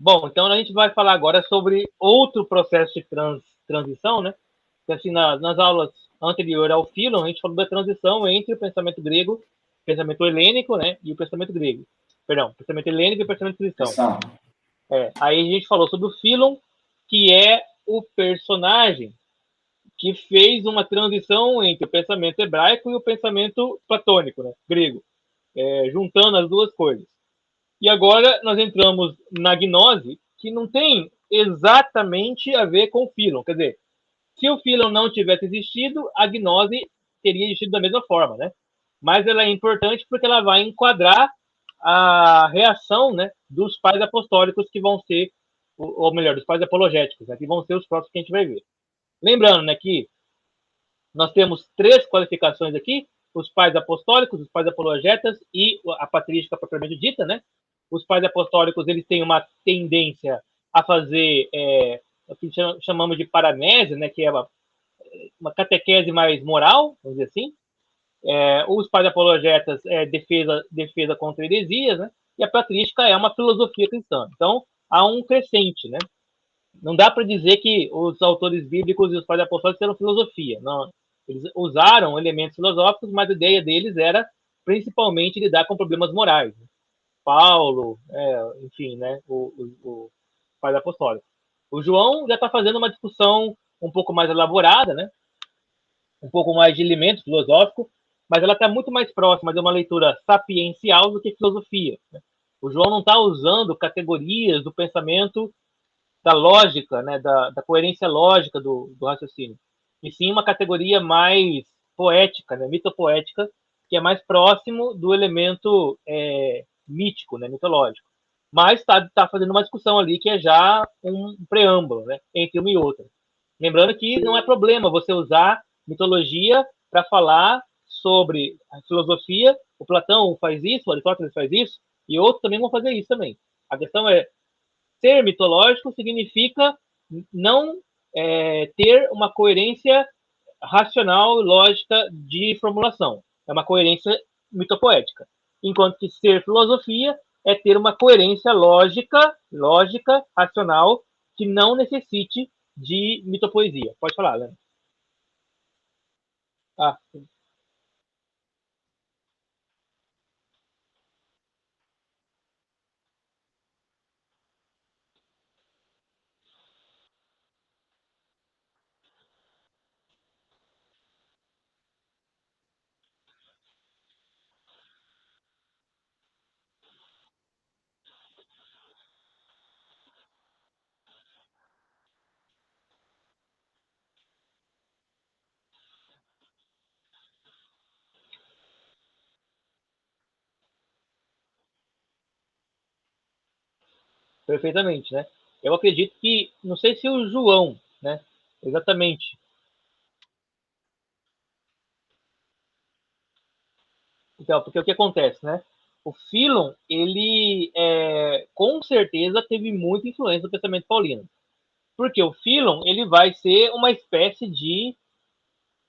Bom, então a gente vai falar agora sobre outro processo de transição, né? Que, assim, nas aulas anteriores ao Philon, a gente falou da transição entre o pensamento grego, pensamento helênico, né? E o pensamento grego. Perdão, pensamento helênico e o pensamento cristão. Aí a gente falou sobre o Philon, que é o personagem que fez uma transição entre o pensamento hebraico e o pensamento platônico, né? Grego, juntando as duas coisas. E agora nós entramos na gnose, que não tem exatamente a ver com o Philon. Quer dizer, se o Philon não tivesse existido, a gnose teria existido da mesma forma, né? Mas ela é importante porque ela vai enquadrar a reação, né, dos pais apostólicos que vão ser, ou melhor, dos pais apologéticos, né, que vão ser os próximos que a gente vai ver. Lembrando, né, que nós temos três qualificações aqui: os pais apostólicos, os pais apologetas e a patrística propriamente dita, né? Os pais apostólicos, eles têm uma tendência a fazer o que chamamos de paramésia, né? Que é uma catequese mais moral, vamos dizer assim. Os pais apologetas defesa contra heresias, né? E a patrística é uma filosofia cristã. Então, há um crescente, né? Não dá para dizer que os autores bíblicos e os pais apostólicos eram filosofia. Não. Eles usaram elementos filosóficos, mas a ideia deles era principalmente lidar com problemas morais. Paulo, enfim, né, o pai apostólico. O João já está fazendo uma discussão um pouco mais elaborada, né, um pouco mais de elemento filosófico, mas ela está muito mais próxima de uma leitura sapiencial do que filosofia. Né? O João não está usando categorias do pensamento da lógica, né, da coerência lógica do raciocínio, e sim uma categoria mais poética, né, mitopoética, que é mais próximo do elemento mítico, né, mitológico. Mas está fazendo uma discussão ali que é já um preâmbulo, né, entre uma e outra. Lembrando que não é problema você usar mitologia para falar sobre a filosofia. O Platão faz isso, o Aristóteles faz isso, e outros também vão fazer isso também. A questão é, ser mitológico significa não ter uma coerência racional e lógica de formulação. É uma coerência mitopoética. Enquanto que ser filosofia é ter uma coerência lógica, racional, que não necessite de mitopoesia. Pode falar, Leandro. Ah, perfeitamente, né? Eu acredito que, não sei se o João, né? Exatamente. Então, porque o que acontece, né? O Philon, ele com certeza teve muita influência do pensamento paulino. Porque o Philon, ele vai ser uma espécie de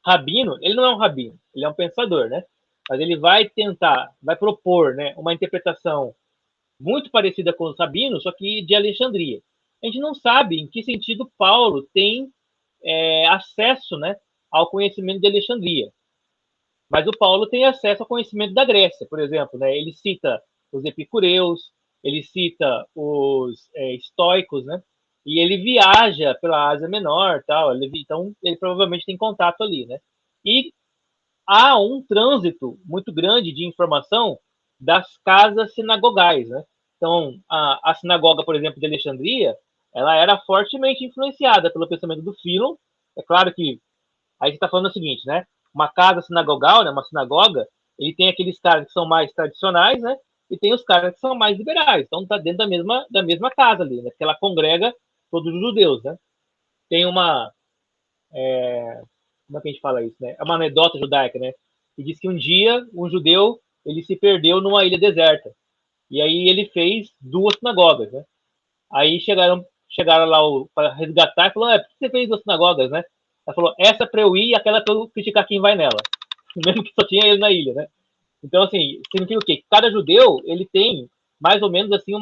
rabino. Ele não é um rabino, ele é um pensador, né? Mas ele vai tentar, vai propor, né, uma interpretação muito parecida com os rabinos, só que de Alexandria. A gente não sabe em que sentido Paulo tem acesso, né, ao conhecimento de Alexandria. Mas o Paulo tem acesso ao conhecimento da Grécia, por exemplo, né? Ele cita os epicureus, ele cita os estoicos, né? E ele viaja pela Ásia Menor, tal. Então ele provavelmente tem contato ali, né? E há um trânsito muito grande de informação das casas sinagogais, né? Então a sinagoga, por exemplo, de Alexandria, ela era fortemente influenciada pelo pensamento do Philon. É claro que aí você está falando o seguinte, né? Uma casa sinagogal, né? Uma sinagoga, ele tem aqueles caras que são mais tradicionais, né? E tem os caras que são mais liberais. Então está dentro da mesma casa ali, né? Porque ela congrega todos os judeus, né? Tem uma, como é que a gente fala isso, né? É uma anedota judaica, né? Que diz que um dia um judeu ele se perdeu numa ilha deserta e aí ele fez duas sinagogas, né? Aí chegaram lá para resgatar e falaram, por que você fez duas sinagogas, né? Ela falou, essa para eu ir e aquela para eu criticar quem vai nela. Mesmo que só tinha ele na ilha, né? Então, assim, significa o quê? Cada judeu, ele tem mais ou menos assim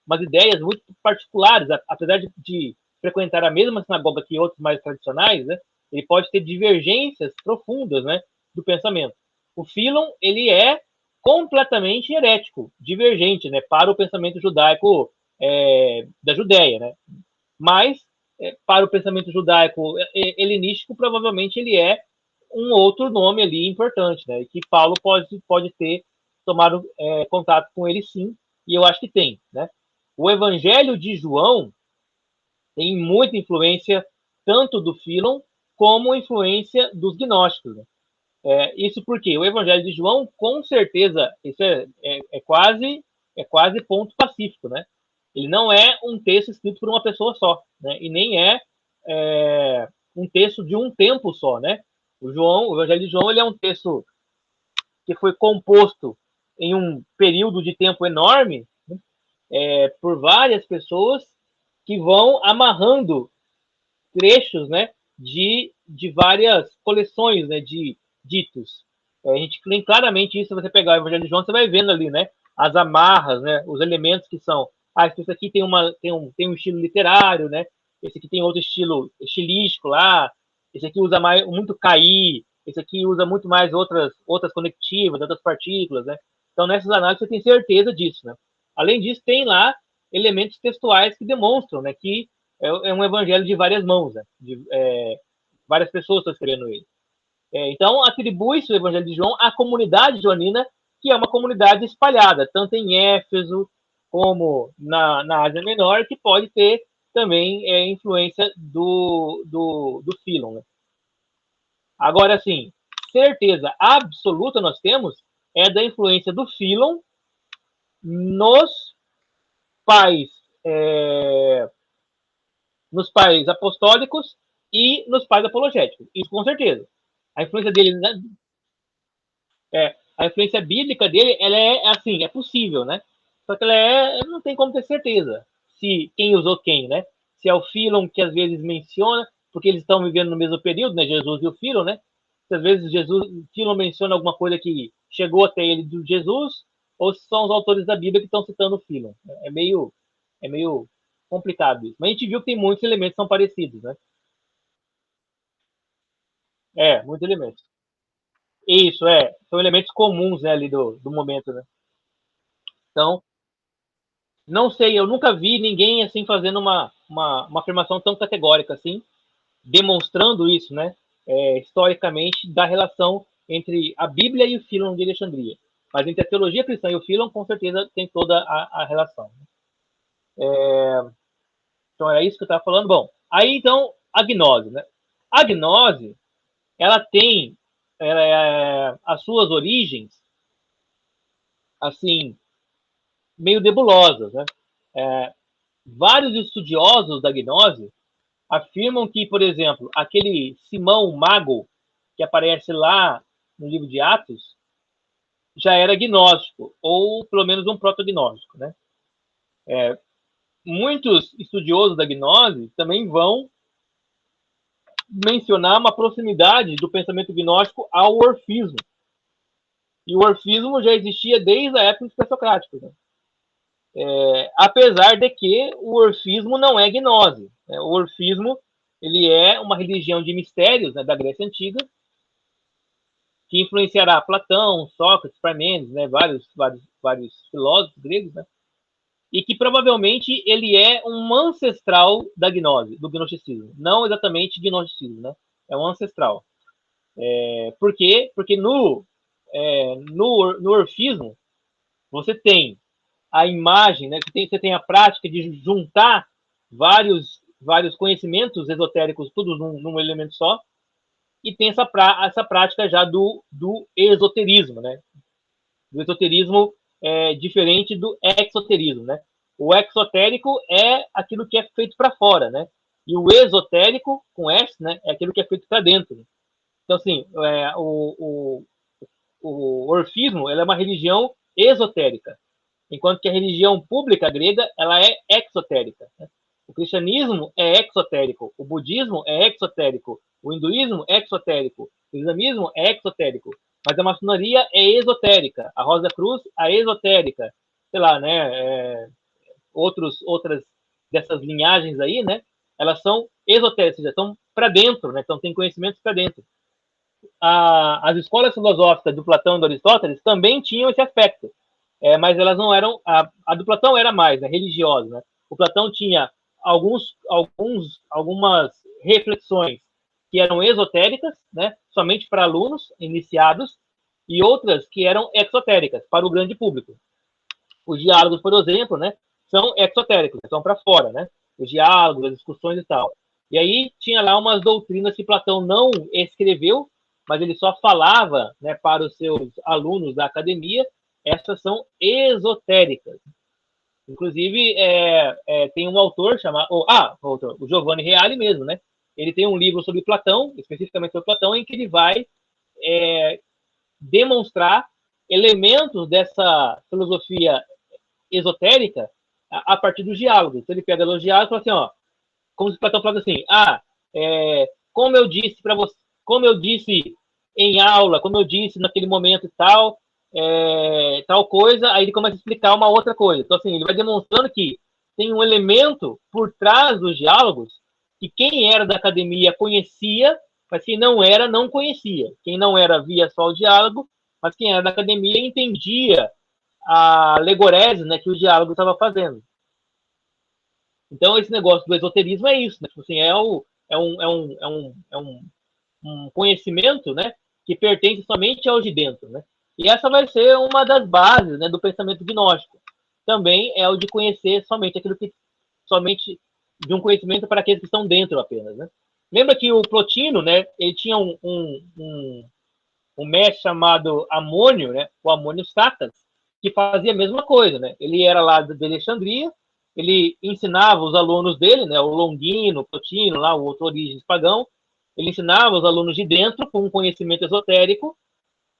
umas ideias muito particulares, apesar de frequentar a mesma sinagoga que outros mais tradicionais, né? Ele pode ter divergências profundas, né, do pensamento. O Philon, ele é completamente herético, divergente, né, para o pensamento judaico da Judéia, né? Mas para o pensamento judaico helenístico, provavelmente ele é um outro nome ali importante, né? Que Paulo pode ter tomado contato com ele, sim, e eu acho que tem, né? O Evangelho de João tem muita influência tanto do Philon como influência dos gnósticos, né? Isso porque o Evangelho de João, com certeza, isso é quase ponto pacífico, né? Ele não é um texto escrito por uma pessoa só, né? E nem um texto de um tempo só, né? O Evangelho de João, ele é um texto que foi composto em um período de tempo enorme, né? Por várias pessoas que vão amarrando trechos, né, de várias coleções, né, de ditos. A gente tem claramente isso, se você pegar o Evangelho de João, você vai vendo ali, né, as amarras, né, os elementos que são, isso aqui tem um estilo literário, né, esse aqui tem outro estilo estilístico lá, esse aqui usa muito cair, esse aqui usa muito mais outras conectivas, outras partículas, né. Então, nessas análises, você tem certeza disso, né. Além disso, tem lá elementos textuais que demonstram, né, que é um evangelho de várias mãos, né? Várias pessoas estão escrevendo ele. Então, atribui-se o evangelho de João à comunidade joanina, que é uma comunidade espalhada, tanto em Éfeso como na Ásia Menor, que pode ter também influência do Philon, né? Agora, assim, certeza absoluta nós temos da influência do Philon nos pais apostólicos e nos pais apologéticos. Isso com certeza. A influência dele, né, a influência bíblica dele, ela é assim, é possível, né? Só que não tem como ter certeza se quem usou quem, né? Se é o Philon que às vezes menciona, porque eles estão vivendo no mesmo período, né? Jesus e o Philon, né? Se às vezes Philon menciona alguma coisa que chegou até ele do Jesus, ou se são os autores da Bíblia que estão citando o Philon. É meio complicado isso. Mas a gente viu que tem muitos elementos que são parecidos, né? Muitos elementos. Isso, são elementos comuns, né, ali do momento, né? Então, não sei, eu nunca vi ninguém assim fazendo uma afirmação tão categórica assim, demonstrando isso, né, historicamente, da relação entre a Bíblia e o Philon de Alexandria. Mas entre a teologia cristã e o Philon, com certeza, tem toda a relação. Então, era isso que eu estava falando. Bom, aí, então, a gnose, né? A gnose, ela tem as suas origens, assim, meio nebulosas, né? Vários estudiosos da gnose afirmam que, por exemplo, aquele Simão Mago que aparece lá no livro de Atos já era gnóstico, ou pelo menos um protognóstico, né? Muitos estudiosos da gnose também vão mencionar uma proximidade do pensamento gnóstico ao orfismo. E o orfismo já existia desde a época dos pré-socráticos, né? Apesar de que o orfismo não é gnose, né? O orfismo, ele é uma religião de mistérios, né, da Grécia Antiga, que influenciará Platão, Sócrates, Parmênides, né, vários filósofos gregos, né, e que provavelmente ele é um ancestral da gnose, do gnosticismo. Não exatamente gnosticismo, né? É um ancestral. Por quê? Porque no orfismo você tem a imagem, né? Você tem a prática de juntar vários conhecimentos esotéricos, todos num elemento só, e tem essa prática já do esoterismo, né? Do esoterismo diferente do exoterismo, né? O exotérico é aquilo que é feito para fora, né? E o esotérico, com S, né, é aquilo que é feito para dentro. Então, assim, o orfismo, ela é uma religião esotérica, enquanto que a religião pública grega, ela é exotérica, né? O cristianismo é exotérico, o budismo é exotérico, o hinduísmo é exotérico, o islamismo é exotérico, mas a maçonaria é esotérica, a Rosa Cruz é esotérica, sei lá, né? outras dessas linhagens aí, né? Elas são esotéricas, ou seja, estão para dentro, né? Então tem conhecimentos para dentro. As escolas filosóficas do Platão e do Aristóteles também tinham esse aspecto, mas elas não eram. A do Platão era mais, né, religiosa, né? O Platão tinha algumas reflexões que eram esotéricas, né, somente para alunos iniciados, e outras que eram exotéricas para o grande público. Os diálogos, por exemplo, né, são exotéricos, são para fora, né? Os diálogos, as discussões e tal. E aí tinha lá umas doutrinas que Platão não escreveu, mas ele só falava, né, para os seus alunos da academia. Essas são esotéricas. Inclusive, tem um autor chamado... o Giovanni Reale mesmo, né? Ele tem um livro sobre Platão, especificamente sobre Platão, em que ele vai demonstrar elementos dessa filosofia esotérica a partir dos diálogos. Então, ele pega os diálogos e fala assim, ó, como se Platão falasse assim, como eu disse para você, como eu disse em aula, como eu disse naquele momento e tal, tal coisa, aí ele começa a explicar uma outra coisa. Então, assim, ele vai demonstrando que tem um elemento por trás dos diálogos que quem era da academia conhecia, mas quem não era, não conhecia. Quem não era via só o diálogo, mas quem era da academia entendia a legorese, né, que o diálogo estava fazendo. Então, esse negócio do esoterismo é isso, né? Tipo assim, um conhecimento, né, que pertence somente aos de dentro, né? E essa vai ser uma das bases, né, do pensamento gnóstico. Também é o de conhecer somente aquilo que somente de um conhecimento para aqueles que estão dentro apenas, né? Lembra que o Plotino, né, ele tinha um mestre chamado Amônio, né, o Amônio Satas, que fazia a mesma coisa, né? Ele era lá de Alexandria, ele ensinava os alunos dele, né, o Longino, o Plotino, lá o outro Orígenes Pagão, ele ensinava os alunos de dentro com um conhecimento esotérico,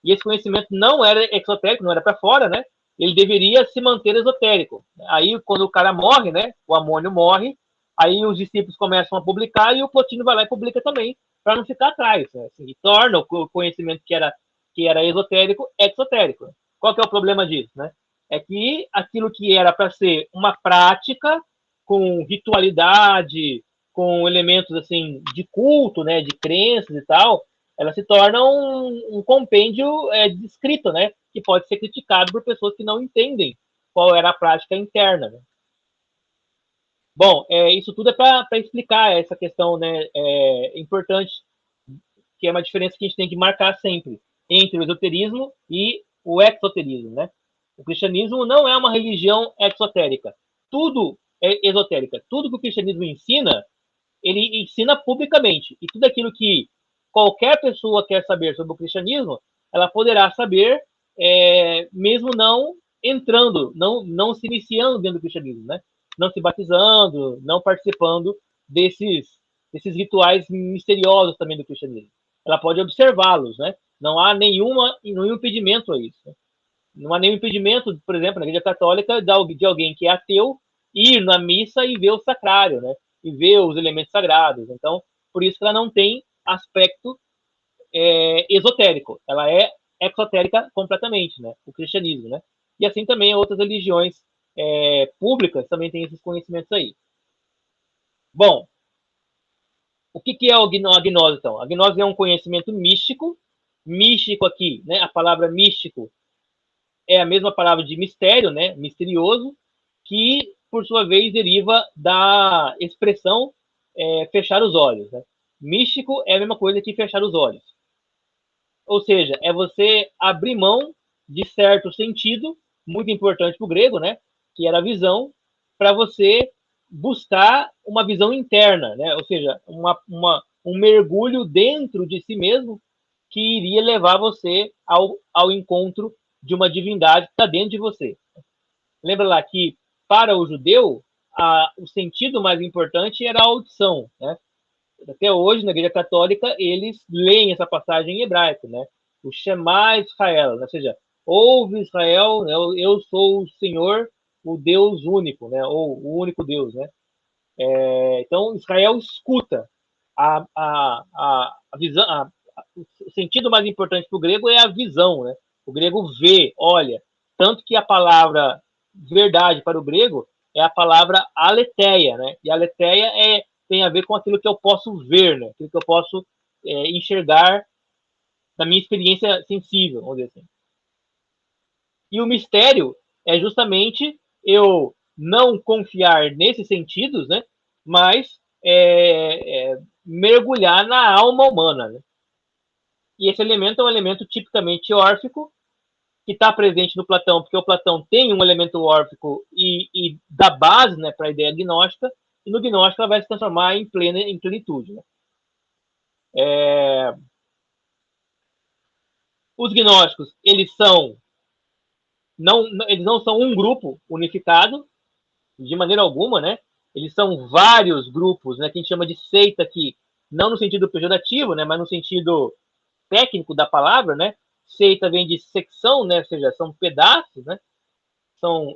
e esse conhecimento não era exotérico, não era para fora, né? Ele deveria se manter esotérico. Aí, quando o cara morre, né, o Amônio morre, aí os discípulos começam a publicar e o Plotino vai lá e publica também, para não ficar atrás, né? Assim, e torna o conhecimento que era esotérico exotérico. Qual que é o problema disso, né? É que aquilo que era para ser uma prática com ritualidade, com elementos assim de culto, né, de crenças e tal, ela se torna um compêndio descrito, né, que pode ser criticado por pessoas que não entendem qual era a prática interna. Né? Bom, isso tudo é para explicar essa questão, né, importante, que é uma diferença que a gente tem que marcar sempre entre o esoterismo e o exoterismo, né? O cristianismo não é uma religião exotérica. Tudo é esotérica. Tudo que o cristianismo ensina, ele ensina publicamente. E tudo aquilo que qualquer pessoa quer saber sobre o cristianismo, ela poderá saber, mesmo não entrando, não se iniciando dentro do cristianismo, né? Não se batizando, não participando desses rituais misteriosos também do cristianismo. Ela pode observá-los, né? Não há nenhum impedimento a isso. Né? Não há nenhum impedimento, por exemplo, na Igreja Católica, de alguém que é ateu ir na missa e ver o sacrário, né? E ver os elementos sagrados. Então, por isso que ela não tem aspecto esotérico. Ela é exotérica completamente, né? O cristianismo, né? E assim também outras religiões públicas também têm esses conhecimentos aí. Bom, o que é a gnose, então? A gnose é um conhecimento místico. Místico aqui, né? A palavra místico é a mesma palavra de mistério, né? Misterioso, que, por sua vez, deriva da expressão fechar os olhos. Né? Místico é a mesma coisa que fechar os olhos. Ou seja, é você abrir mão de certo sentido, muito importante para o grego, né? Que era a visão, para você buscar uma visão interna, né? Ou seja, um mergulho dentro de si mesmo que iria levar você ao encontro de uma divindade que está dentro de você. Lembra lá que, para o judeu, o sentido mais importante era a audição, né? Até hoje, na Igreja Católica, eles leem essa passagem em hebraico, né? O Shema Israel, né? Ou seja, ouve Israel, né? Eu sou o Senhor, o Deus único, né? Ou o único Deus, né? Então, Israel escuta. A visão, o sentido mais importante para o grego é a visão, né? O grego vê, olha. Tanto que a palavra verdade para o grego é a palavra aletheia, né? E aletheia tem a ver com aquilo que eu posso ver, né? Aquilo que eu posso enxergar da minha experiência sensível, vamos dizer assim. E o mistério é justamente eu não confiar nesses sentidos, né? Mas mergulhar na alma humana, né? E esse elemento é um elemento tipicamente órfico, que está presente no Platão, porque o Platão tem um elemento órfico e dá base, né, para a ideia gnóstica, e no gnóstico ela vai se transformar em plenitude. Né? Os gnósticos, eles não são um grupo unificado, de maneira alguma, né? Eles são vários grupos, né, que a gente chama de seita aqui, não no sentido pejorativo, né, mas no sentido técnico da palavra, né? Seita vem de secção, né? Ou seja, são pedaços, né? São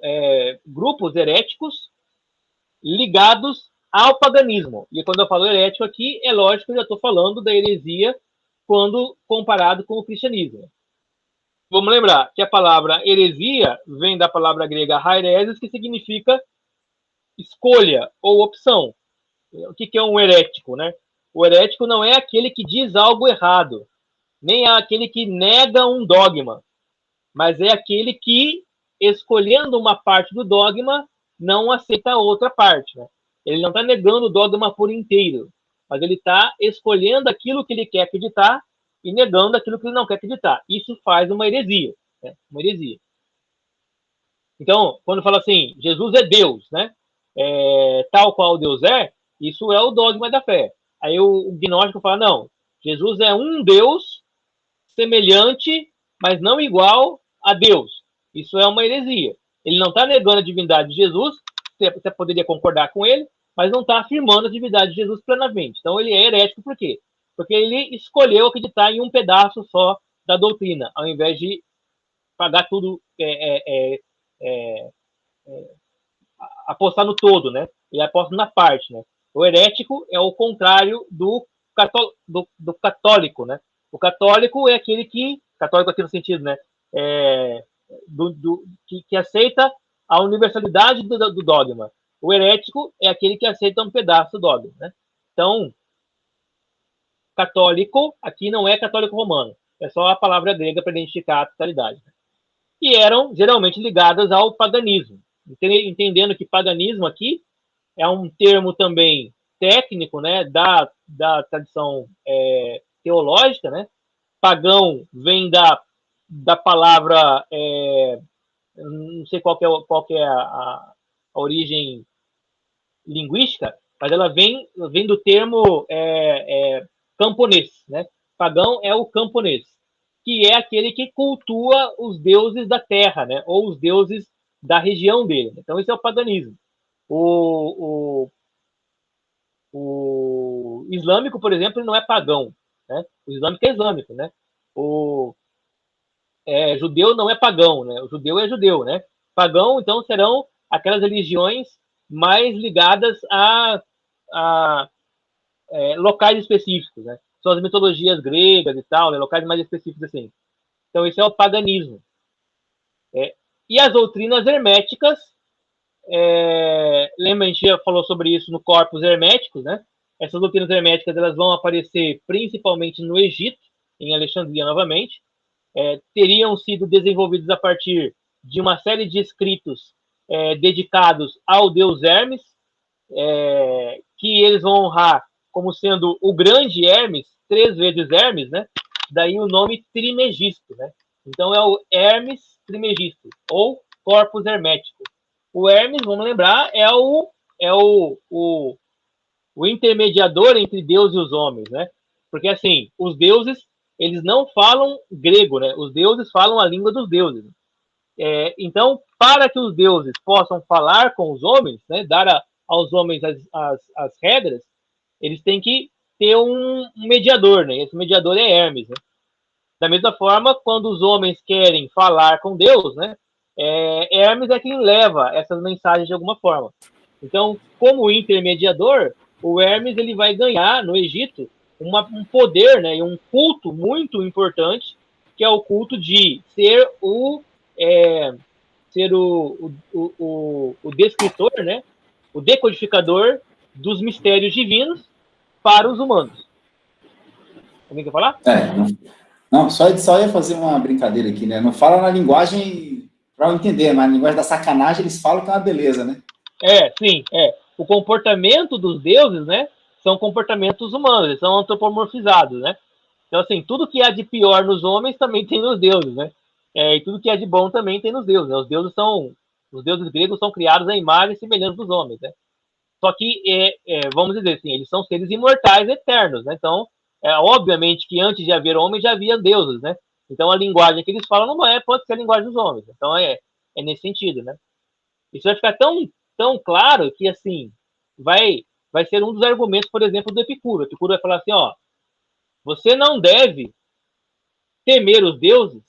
grupos heréticos ligados ao paganismo. E quando eu falo herético aqui, é lógico que eu já estou falando da heresia quando comparado com o cristianismo. Vamos lembrar que a palavra heresia vem da palavra grega haireses, que significa escolha ou opção. O que é um herético, né? O herético não é aquele que diz algo errado, nem é aquele que nega um dogma, mas é aquele que, escolhendo uma parte do dogma, não aceita a outra parte. Né? Ele não está negando o dogma por inteiro, mas ele está escolhendo aquilo que ele quer acreditar e negando aquilo que ele não quer acreditar. Isso faz uma heresia. Né? Uma heresia. Então, quando fala assim, Jesus é Deus, né? Tal qual Deus é, isso é o dogma da fé. Aí o gnóstico fala, não, Jesus é um Deus semelhante, mas não igual a Deus. Isso é uma heresia. Ele não está negando a divindade de Jesus, você poderia concordar com ele, mas não está afirmando a divindade de Jesus plenamente. Então ele é herético por quê? Porque ele escolheu acreditar em um pedaço só da doutrina, ao invés de pagar tudo, apostar no todo, né? Ele aposta na parte, né? O herético é o contrário do católico, né? O católico é aquele católico aqui no sentido, né? Que aceita a universalidade do dogma. O herético é aquele que aceita um pedaço do dogma, né? Então, católico aqui não é católico romano, é só a palavra grega para identificar a totalidade. Né? E eram geralmente ligadas ao paganismo, entendendo que paganismo aqui é um termo também técnico, né, da tradição teológica, né? Pagão vem da palavra, não sei qual é a origem linguística, mas ela vem do termo camponês, né? Pagão é o camponês, que é aquele que cultua os deuses da terra, né? Ou os deuses da região dele. Então, esse é o paganismo. O islâmico, por exemplo, ele não é pagão. Né? O islâmico é islâmico. Né? O judeu não é pagão. Né? O judeu é judeu. Né? Pagão, então, serão aquelas religiões mais ligadas a locais específicos. Né? São as mitologias gregas e tal, né? Locais mais específicos assim. Então, esse é o paganismo. E as doutrinas herméticas, lembra, a gente já falou sobre isso no Corpus Herméticos, né? Essas doutrinas herméticas elas vão aparecer principalmente no Egito, em Alexandria novamente, teriam sido desenvolvidos a partir de uma série de escritos dedicados ao deus Hermes, que eles vão honrar como sendo o grande Hermes, 3 vezes Hermes, né? Daí o nome Trimegisto, né? Então é o Hermes Trimegisto, ou Corpus Hermético. O Hermes, vamos lembrar, é o intermediador entre Deus e os homens, né? Porque, assim, os deuses, eles não falam grego, né? Os deuses falam a língua dos deuses. Então, para que os deuses possam falar com os homens, né? Dar aos homens as regras, eles têm que ter um mediador, né? Esse mediador é Hermes, né? Da mesma forma, quando os homens querem falar com Deus, né? Hermes é quem leva essas mensagens de alguma forma. Então, como intermediador, o Hermes ele vai ganhar no Egito um poder, né, e um culto muito importante, que é o culto de ser ser o descritor, né? O decodificador dos mistérios divinos para os humanos. Alguém quer falar? Não, só ia fazer uma brincadeira aqui, né? Não fala na linguagem para eu entender, mas na linguagem da sacanagem eles falam que é uma beleza, né? Sim. O comportamento dos deuses, né? São comportamentos humanos, eles são antropomorfizados, né? Então, assim, tudo que há de pior nos homens também tem nos deuses, né? E tudo que há de bom também tem nos deuses, né? Os deuses gregos são criados à imagem e semelhança dos homens, né? Só que, vamos dizer assim, eles são seres imortais eternos, né? Então, obviamente que antes de haver homens já havia deuses, né? Então, a linguagem que eles falam não pode ser a linguagem dos homens. Então, é nesse sentido, né? Isso vai ficar tão claro que, assim, vai ser um dos argumentos, por exemplo, do Epicuro. O Epicuro vai falar assim, ó, você não deve temer os deuses,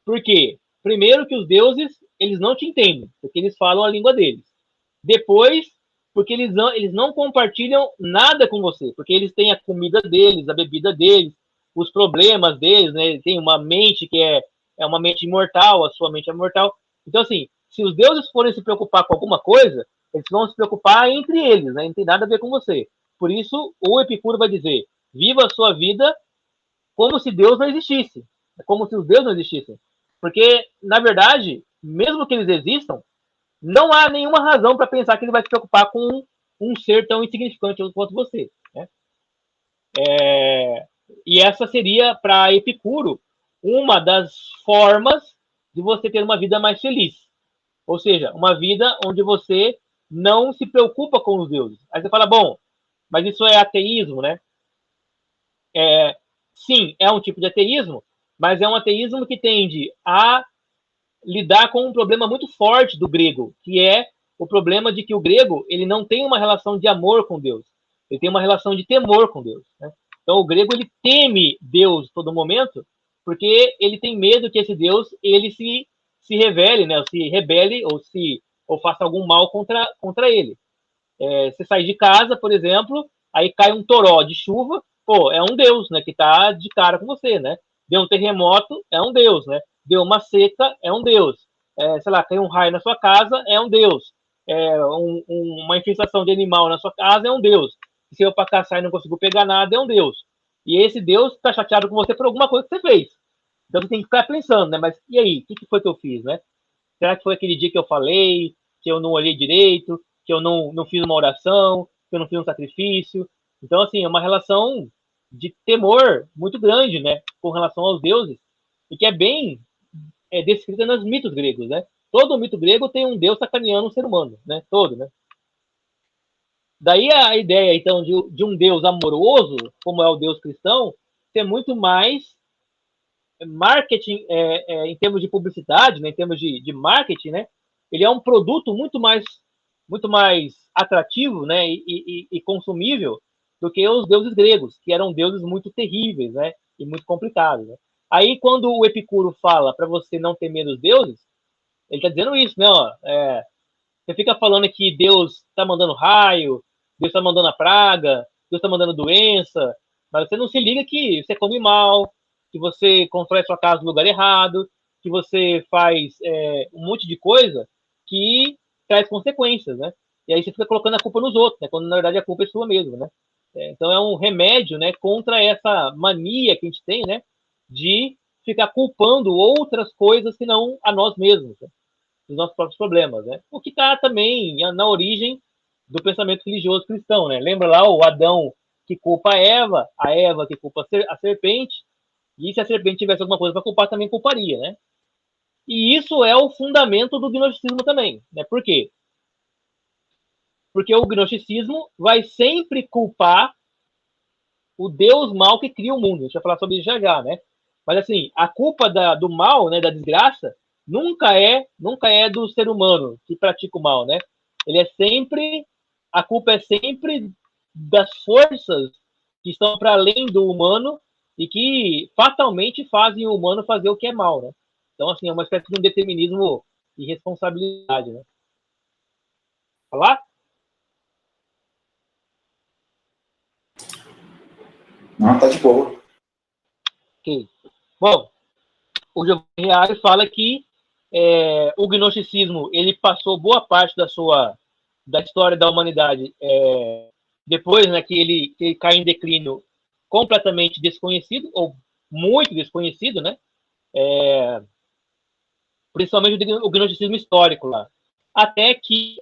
porque, primeiro, que os deuses, eles não te entendem, porque eles falam a língua deles. Depois, porque eles não compartilham nada com você, porque eles têm a comida deles, a bebida deles, os problemas deles, né? Ele tem uma mente que é uma mente imortal, a sua mente é mortal. Então, assim, se os deuses forem se preocupar com alguma coisa, eles vão se preocupar entre eles, né? Não tem nada a ver com você. Por isso, o Epicuro vai dizer, viva a sua vida como se Deus não existisse, como se os deuses não existissem. Porque, na verdade, mesmo que eles existam, não há nenhuma razão para pensar que ele vai se preocupar com um ser tão insignificante quanto você. Né? E essa seria, para Epicuro, uma das formas de você ter uma vida mais feliz. Ou seja, uma vida onde você não se preocupa com os deuses. Aí você fala, bom, mas isso é ateísmo, né? Sim, é um tipo de ateísmo, mas é um ateísmo que tende a lidar com um problema muito forte do grego, que é o problema de que o grego ele não tem uma relação de amor com Deus, ele tem uma relação de temor com Deus. Né? Então o grego ele teme Deus todo momento, porque ele tem medo que esse Deus ele se revele, né? Ou se rebele ou faça algum mal contra ele. Você sai de casa, por exemplo, aí cai um toró de chuva, pô, é um Deus, né, que tá de cara com você, né? Deu um terremoto, é um Deus, né? Deu uma seca, é um Deus. Sei lá, caiu um raio na sua casa, é um Deus. Uma infestação de animal na sua casa, é um Deus. Se eu para caçar e não consigo pegar nada, é um Deus. E esse Deus tá chateado com você por alguma coisa que você fez. Então você tem que ficar pensando, né? Mas e aí, o que foi que eu fiz, né? Será que foi aquele dia que eu falei, que eu não olhei direito, que eu não fiz uma oração, que eu não fiz um sacrifício? Então, assim, é uma relação de temor muito grande, né, com relação aos deuses, e que é bem descrita nos mitos gregos, né? Todo mito grego tem um deus sacaneando um ser humano, né? Todo, né? Daí a ideia, então, de um deus amoroso, como é o deus cristão, ser muito mais marketing em termos de publicidade, né, em termos de marketing, né, ele é um produto muito mais atrativo, né, e consumível do que os deuses gregos, que eram deuses muito terríveis, né, e muito complicados. Né? Aí, quando o Epicuro fala para você não temer os deuses, ele está dizendo isso, né? Ó, você fica falando que Deus está mandando raio, Deus está mandando a praga, Deus está mandando doença, mas você não se liga que você come mal, que você constrói sua casa no lugar errado, que você faz um monte de coisa que traz consequências, né? E aí você fica colocando a culpa nos outros, né? Quando na verdade a culpa é sua mesmo, né? Então é um remédio, né, contra essa mania que a gente tem, né, de ficar culpando outras coisas que não a nós mesmos. Né? Dos nossos próprios problemas, né? O que está também na origem do pensamento religioso cristão, né? Lembra lá o Adão que culpa a Eva que culpa a serpente, e se a serpente tivesse alguma coisa para culpar, também culparia, né? E isso é o fundamento do gnosticismo também, né? Por quê? Porque o gnosticismo vai sempre culpar o Deus mal que cria o mundo. A gente vai falar sobre isso já, né? Mas assim, a culpa do mal, né, da desgraça, nunca é do ser humano que pratica o mal, né? A culpa é sempre das forças que estão para além do humano e que fatalmente fazem o humano fazer o que é mal, né? Então, assim, é uma espécie de um determinismo e responsabilidade, né? Falar? Não, tá de boa. Ok. Bom, o Giovanni Reale fala que o gnosticismo ele passou boa parte da história da humanidade depois, né, que ele cai em declínio, completamente desconhecido, ou muito desconhecido, né? Principalmente o gnosticismo histórico lá. Até que,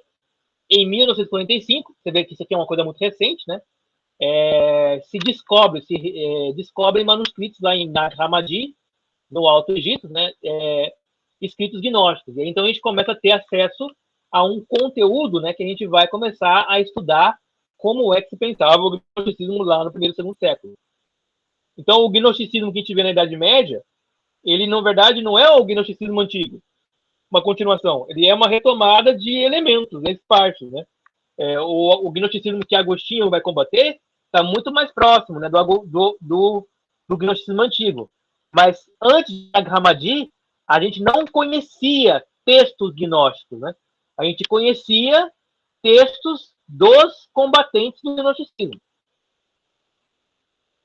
em 1945, você vê que isso aqui é uma coisa muito recente, né? Se descobrem manuscritos lá em Nag Hammadi, no Alto Egito, né? Escritos gnósticos. E então a gente começa a ter acesso a um conteúdo, né, que a gente vai começar a estudar como é que se pensava o gnosticismo lá no primeiro e segundo século. Então, o gnosticismo que a gente vê na Idade Média, ele, na verdade, não é o gnosticismo antigo, uma continuação. Ele é uma retomada de elementos, né, partes, né? O gnosticismo que Agostinho vai combater está muito mais próximo, né, do gnosticismo antigo. Mas antes de Nag Hammadi, a gente não conhecia textos gnósticos, né? A gente conhecia textos dos combatentes do gnosticismo.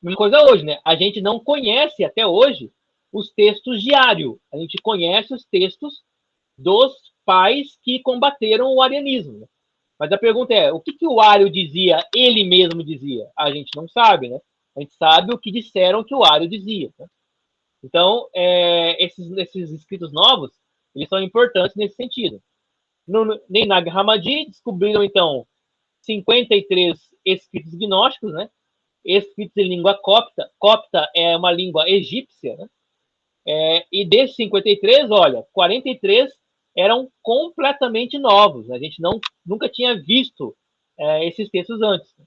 Mesma coisa hoje, né? A gente não conhece até hoje os textos de Ário. A gente conhece os textos dos pais que combateram o arianismo. Né? Mas a pergunta é, o que o Ário dizia, ele mesmo dizia? A gente não sabe, né? A gente sabe o que disseram que o Ário dizia. Né? Então, esses escritos novos, eles são importantes nesse sentido. Em Nag Hammadi descobriram, então, 53 escritos gnósticos, né? Escritos em língua copta. Copta é uma língua egípcia, né? E desses 53, olha, 43 eram completamente novos. Né? A gente nunca tinha visto esses textos antes. Né?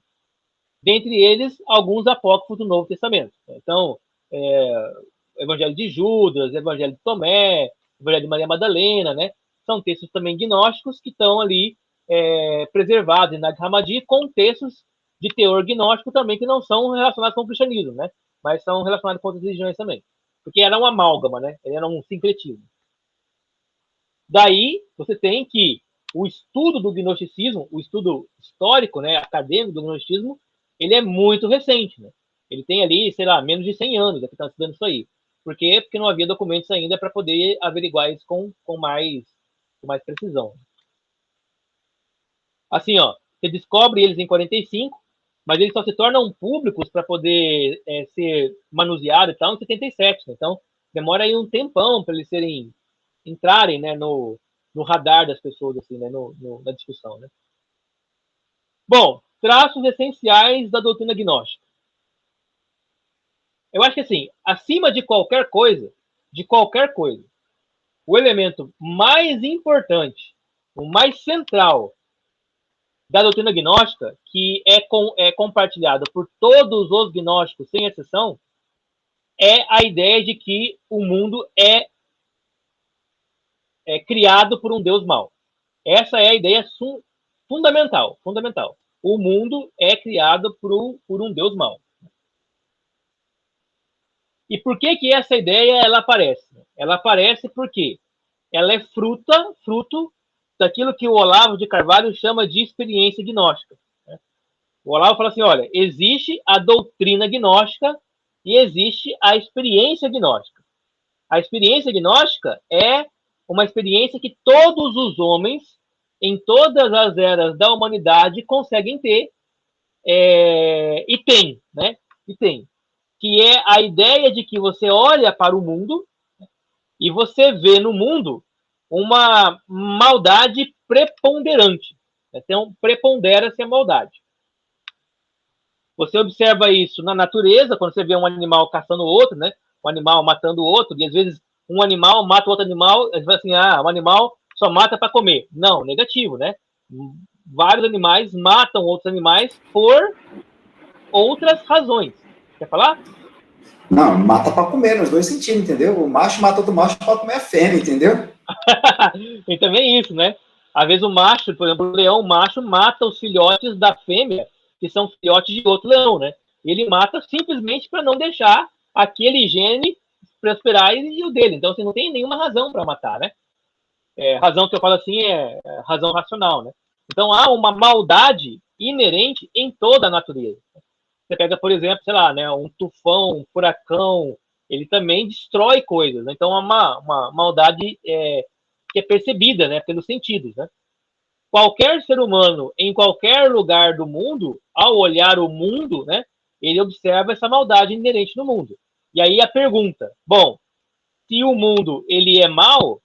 Dentre eles, alguns apócrifos do Novo Testamento. Então, Evangelho de Judas, Evangelho de Tomé, Evangelho de Maria Madalena, né? São textos também gnósticos que estão ali preservados em Nag Hammadi, com textos de teor gnóstico também que não são relacionados com o cristianismo, né? Mas são relacionados com outras religiões também. Porque era uma amálgama, né? Era um sincretismo. Daí, você tem que o estudo do gnosticismo, o estudo histórico, né, acadêmico do gnosticismo, ele é muito recente, né? Ele tem ali, sei lá, menos de 100 anos que estão estudando isso aí. Por quê? Porque não havia documentos ainda para poder averiguar isso com mais precisão. Assim, ó, você descobre eles em 45, mas eles só se tornam públicos para poder ser manuseados e tal em 77. Né? Então, demora aí um tempão para eles entrarem, né, no radar das pessoas, assim, né, na discussão. Né? Bom, traços essenciais da doutrina gnóstica. Eu acho que, assim, acima de qualquer coisa, o elemento mais importante, o mais central da doutrina gnóstica, que é compartilhada por todos os gnósticos, sem exceção, é a ideia de que o mundo é criado por um Deus mau. Essa é a ideia fundamental. O mundo é criado por um Deus mau. E por que essa ideia ela aparece? Ela aparece porque ela é fruto daquilo que o Olavo de Carvalho chama de experiência gnóstica. O Olavo fala assim, olha, existe a doutrina gnóstica e existe a experiência gnóstica. A experiência gnóstica é uma experiência que todos os homens, em todas as eras da humanidade, conseguem ter e tem, né? E tem. Que é a ideia de que você olha para o mundo e você vê no mundo uma maldade preponderante. Então, prepondera-se a maldade. Você observa isso na natureza, quando você vê um animal caçando o outro, né? Um animal matando o outro, e às vezes um animal mata o outro animal, você fala assim, o animal só mata para comer. Não, negativo, né? Vários animais matam outros animais por outras razões. Quer falar? Não, mata para comer, nos dois sentidos, entendeu? O macho mata outro macho para comer a fêmea, entendeu? E também isso, né? Às vezes o macho, por exemplo, o leão macho mata os filhotes da fêmea, que são filhotes de outro leão, né? Ele mata simplesmente para não deixar aquele gene prosperar e o dele. Então, você não tem nenhuma razão para matar, né? Razão que eu falo assim é razão racional, né? Então, há uma maldade inerente em toda a natureza. Você pega, por exemplo, sei lá, né, um tufão, um furacão, ele também destrói coisas. Né? Então, há uma maldade que é percebida, né, pelos sentidos, né? Qualquer ser humano, em qualquer lugar do mundo, ao olhar o mundo, né, ele observa essa maldade inerente no mundo. E aí a pergunta, bom, se o mundo ele é mau,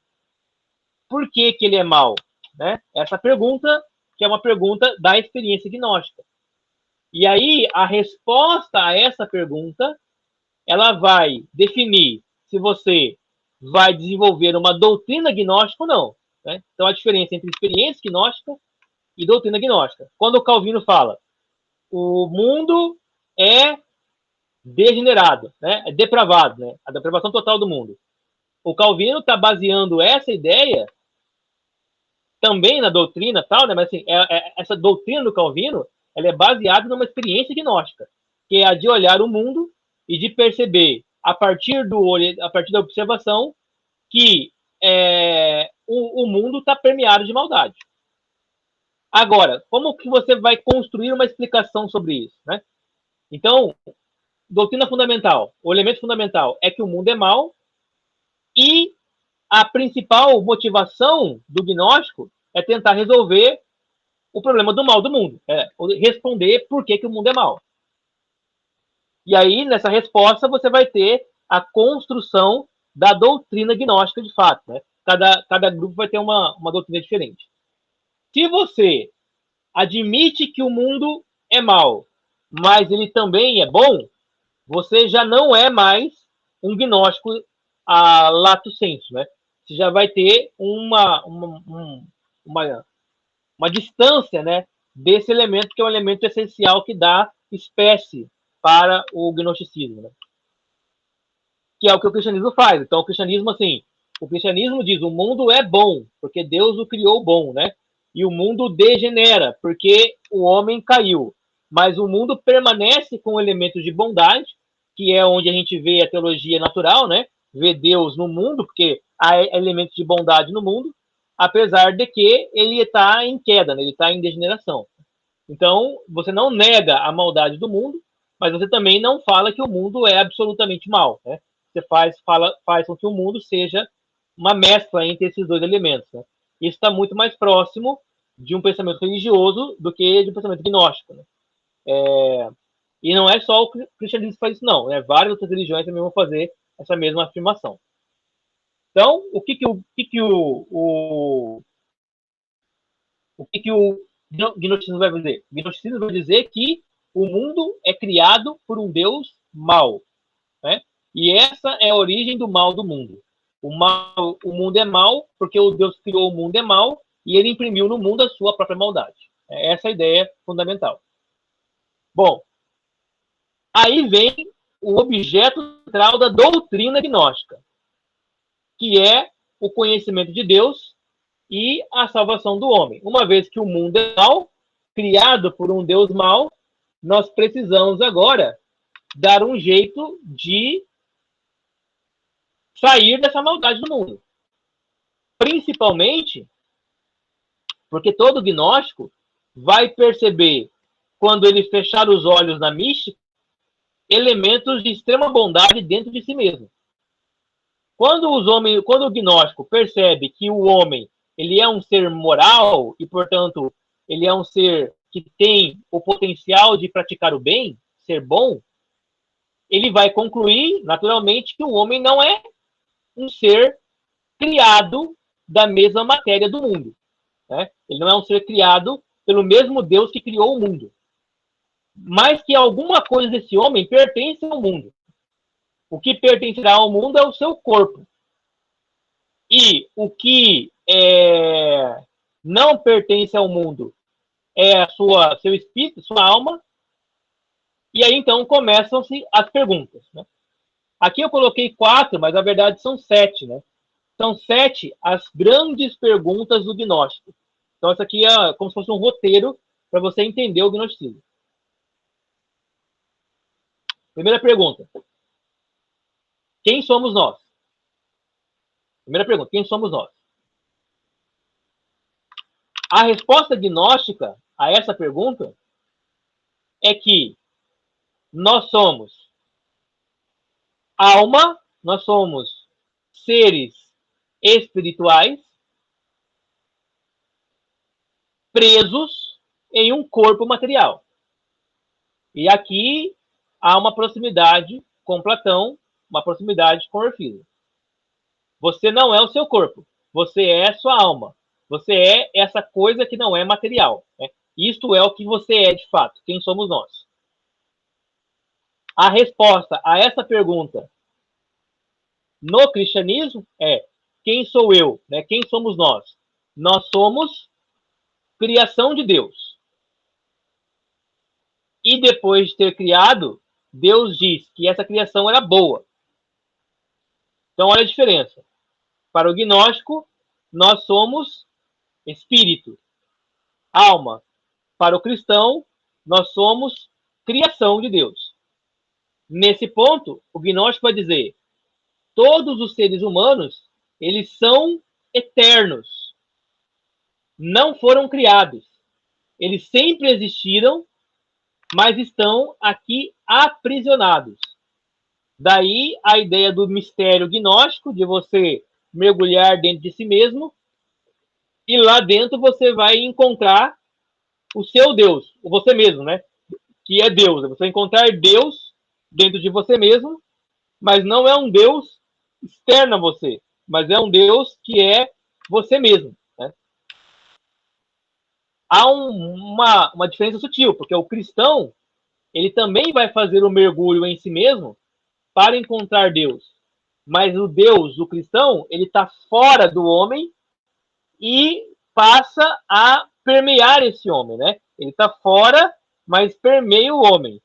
por que que ele é mau? Né? Essa pergunta, que é uma pergunta da experiência gnóstica. E aí a resposta a essa pergunta, ela vai definir se você vai desenvolver uma doutrina gnóstica ou não. Né? Então a diferença entre experiência gnóstica e doutrina gnóstica. Quando o Calvino fala, o mundo é degenerado, né? É depravado, né? A depravação total do mundo. O Calvino está baseando essa ideia também na doutrina tal, né? Mas assim, essa doutrina do Calvino, ela é baseada numa experiência gnóstica, que é a de olhar o mundo e de perceber a partir da observação que o mundo está permeado de maldade. Agora, como que você vai construir uma explicação sobre isso, né? Então, doutrina fundamental, o elemento fundamental é que o mundo é mau e a principal motivação do gnóstico é tentar resolver o problema do mal do mundo, responder por que o mundo é mau. E aí, nessa resposta, você vai ter a construção da doutrina gnóstica de fato. Né? Cada grupo vai ter uma doutrina diferente. Se você admite que o mundo é mau, mas ele também é bom, você já não é mais um gnóstico a lato sensu, né? Você já vai ter uma distância, né, desse elemento que é um elemento essencial que dá espécie para o gnosticismo, né? Que é o que o cristianismo faz. Então, o cristianismo diz o mundo é bom, porque Deus o criou bom, né? E o mundo degenera, porque o homem caiu. Mas o mundo permanece com elementos de bondade, que é onde a gente vê a teologia natural, né? Vê Deus no mundo, porque há elementos de bondade no mundo, apesar de que ele está em queda, né? Ele está em degeneração. Então, você não nega a maldade do mundo, mas você também não fala que o mundo é absolutamente mau, né? Você faz com que o mundo seja uma mescla entre esses dois elementos. Né? Isso está muito mais próximo de um pensamento religioso do que de um pensamento gnóstico. Né? E não é só o cristianismo que faz isso, não. Né? Várias outras religiões também vão fazer essa mesma afirmação. Então, o que o gnosticismo vai dizer? O gnosticismo vai dizer que o mundo é criado por um Deus mau. Né? E essa é a origem do mal do mundo. O mundo é mau porque o Deus criou o mundo é mau e ele imprimiu no mundo a sua própria maldade. Essa é a ideia fundamental. Bom, aí vem o objeto central da doutrina gnóstica, que é o conhecimento de Deus e a salvação do homem. Uma vez que o mundo é mau, criado por um Deus mau, nós precisamos agora dar um jeito de sair dessa maldade do mundo. Principalmente porque todo gnóstico vai perceber, quando ele fechar os olhos na mística, elementos de extrema bondade dentro de si mesmo. Quando o gnóstico percebe que o homem ele é um ser moral e, portanto, ele é um ser que tem o potencial de praticar o bem, ser bom, ele vai concluir, naturalmente, que o homem não é um ser criado da mesma matéria do mundo. Né? Ele não é um ser criado pelo mesmo Deus que criou o mundo. Mas que alguma coisa desse homem pertence ao mundo. O que pertencerá ao mundo é o seu corpo. E o que não pertence ao mundo é seu espírito, sua alma. E aí, então, começam-se as perguntas. Né? Aqui eu coloquei 4, mas na verdade são 7. Né? São 7 as grandes perguntas do gnóstico. Então, isso aqui é como se fosse um roteiro para você entender o gnosticismo. Primeira pergunta. Quem somos nós? Primeira pergunta. Quem somos nós? A resposta gnóstica a essa pergunta é que nós somos alma, nós somos seres espirituais presos em um corpo material. E aqui há uma proximidade com Platão, uma proximidade com Orfila. Você não é o seu corpo, você é sua alma. Você é essa coisa que não é material. Né? Isto é o que você é de fato, quem somos nós. A resposta a essa pergunta no cristianismo é: quem sou eu? Né? Quem somos nós? Nós somos criação de Deus. E depois de ter criado, Deus diz que essa criação era boa. Então, olha a diferença. Para o gnóstico, nós somos espírito, alma. Para o cristão, nós somos criação de Deus. Nesse ponto, o gnóstico vai dizer: todos os seres humanos, eles são eternos. Não foram criados. Eles sempre existiram, mas estão aqui aprisionados. Daí a ideia do mistério gnóstico, de você mergulhar dentro de si mesmo, e lá dentro você vai encontrar o seu Deus, o você mesmo, né? Que é Deus. Você vai encontrar Deus dentro de você mesmo, mas não é um Deus externo a você, mas é um Deus que é você mesmo. Né? Há uma diferença sutil, porque o cristão, ele também vai fazer o mergulho em si mesmo para encontrar Deus. Mas o Deus do cristão, ele está fora do homem e passa a permear esse homem, né? Ele está fora, mas permeia o homem.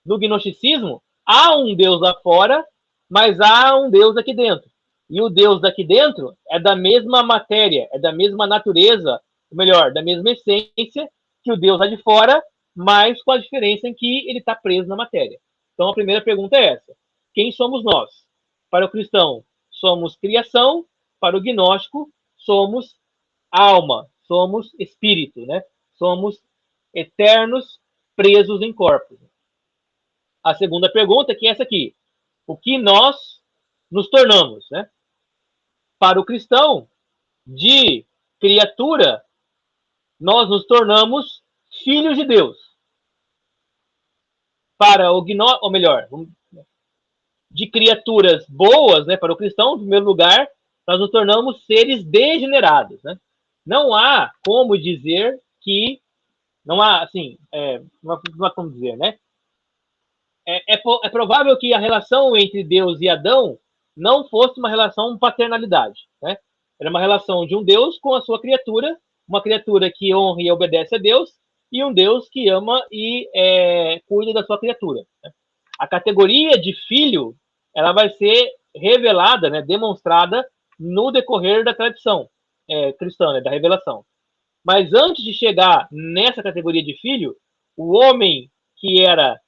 No gnosticismo, há um Deus lá fora, mas há um Deus aqui dentro. E o Deus daqui dentro é da mesma matéria, é da mesma natureza, ou melhor, da mesma essência que o Deus lá de fora, mas com a diferença em que ele está preso na matéria. Então a primeira pergunta é essa: quem somos nós? Para o cristão, somos criação. Para o gnóstico, somos alma, somos espírito, né? Somos eternos presos em corpos. A segunda pergunta que é essa aqui: o que nós nos tornamos, né? Para o cristão, de criatura, nós nos tornamos filhos de Deus. Para o gnóstico, ou melhor, de criaturas boas, né? Para o cristão, em primeiro lugar, nós nos tornamos seres degenerados, né? Não há como dizer que não há, assim, não há como dizer, né? É provável que a relação entre Deus e Adão não fosse uma relação paternalidade, né? Era uma relação de um Deus com a sua criatura, uma criatura que honra e obedece a Deus, e um Deus que ama e cuida da sua criatura. Né? A categoria de filho, ela vai ser revelada, né, demonstrada no decorrer da tradição cristã, né, da revelação. Mas antes de chegar nessa categoria de filho, o homem que era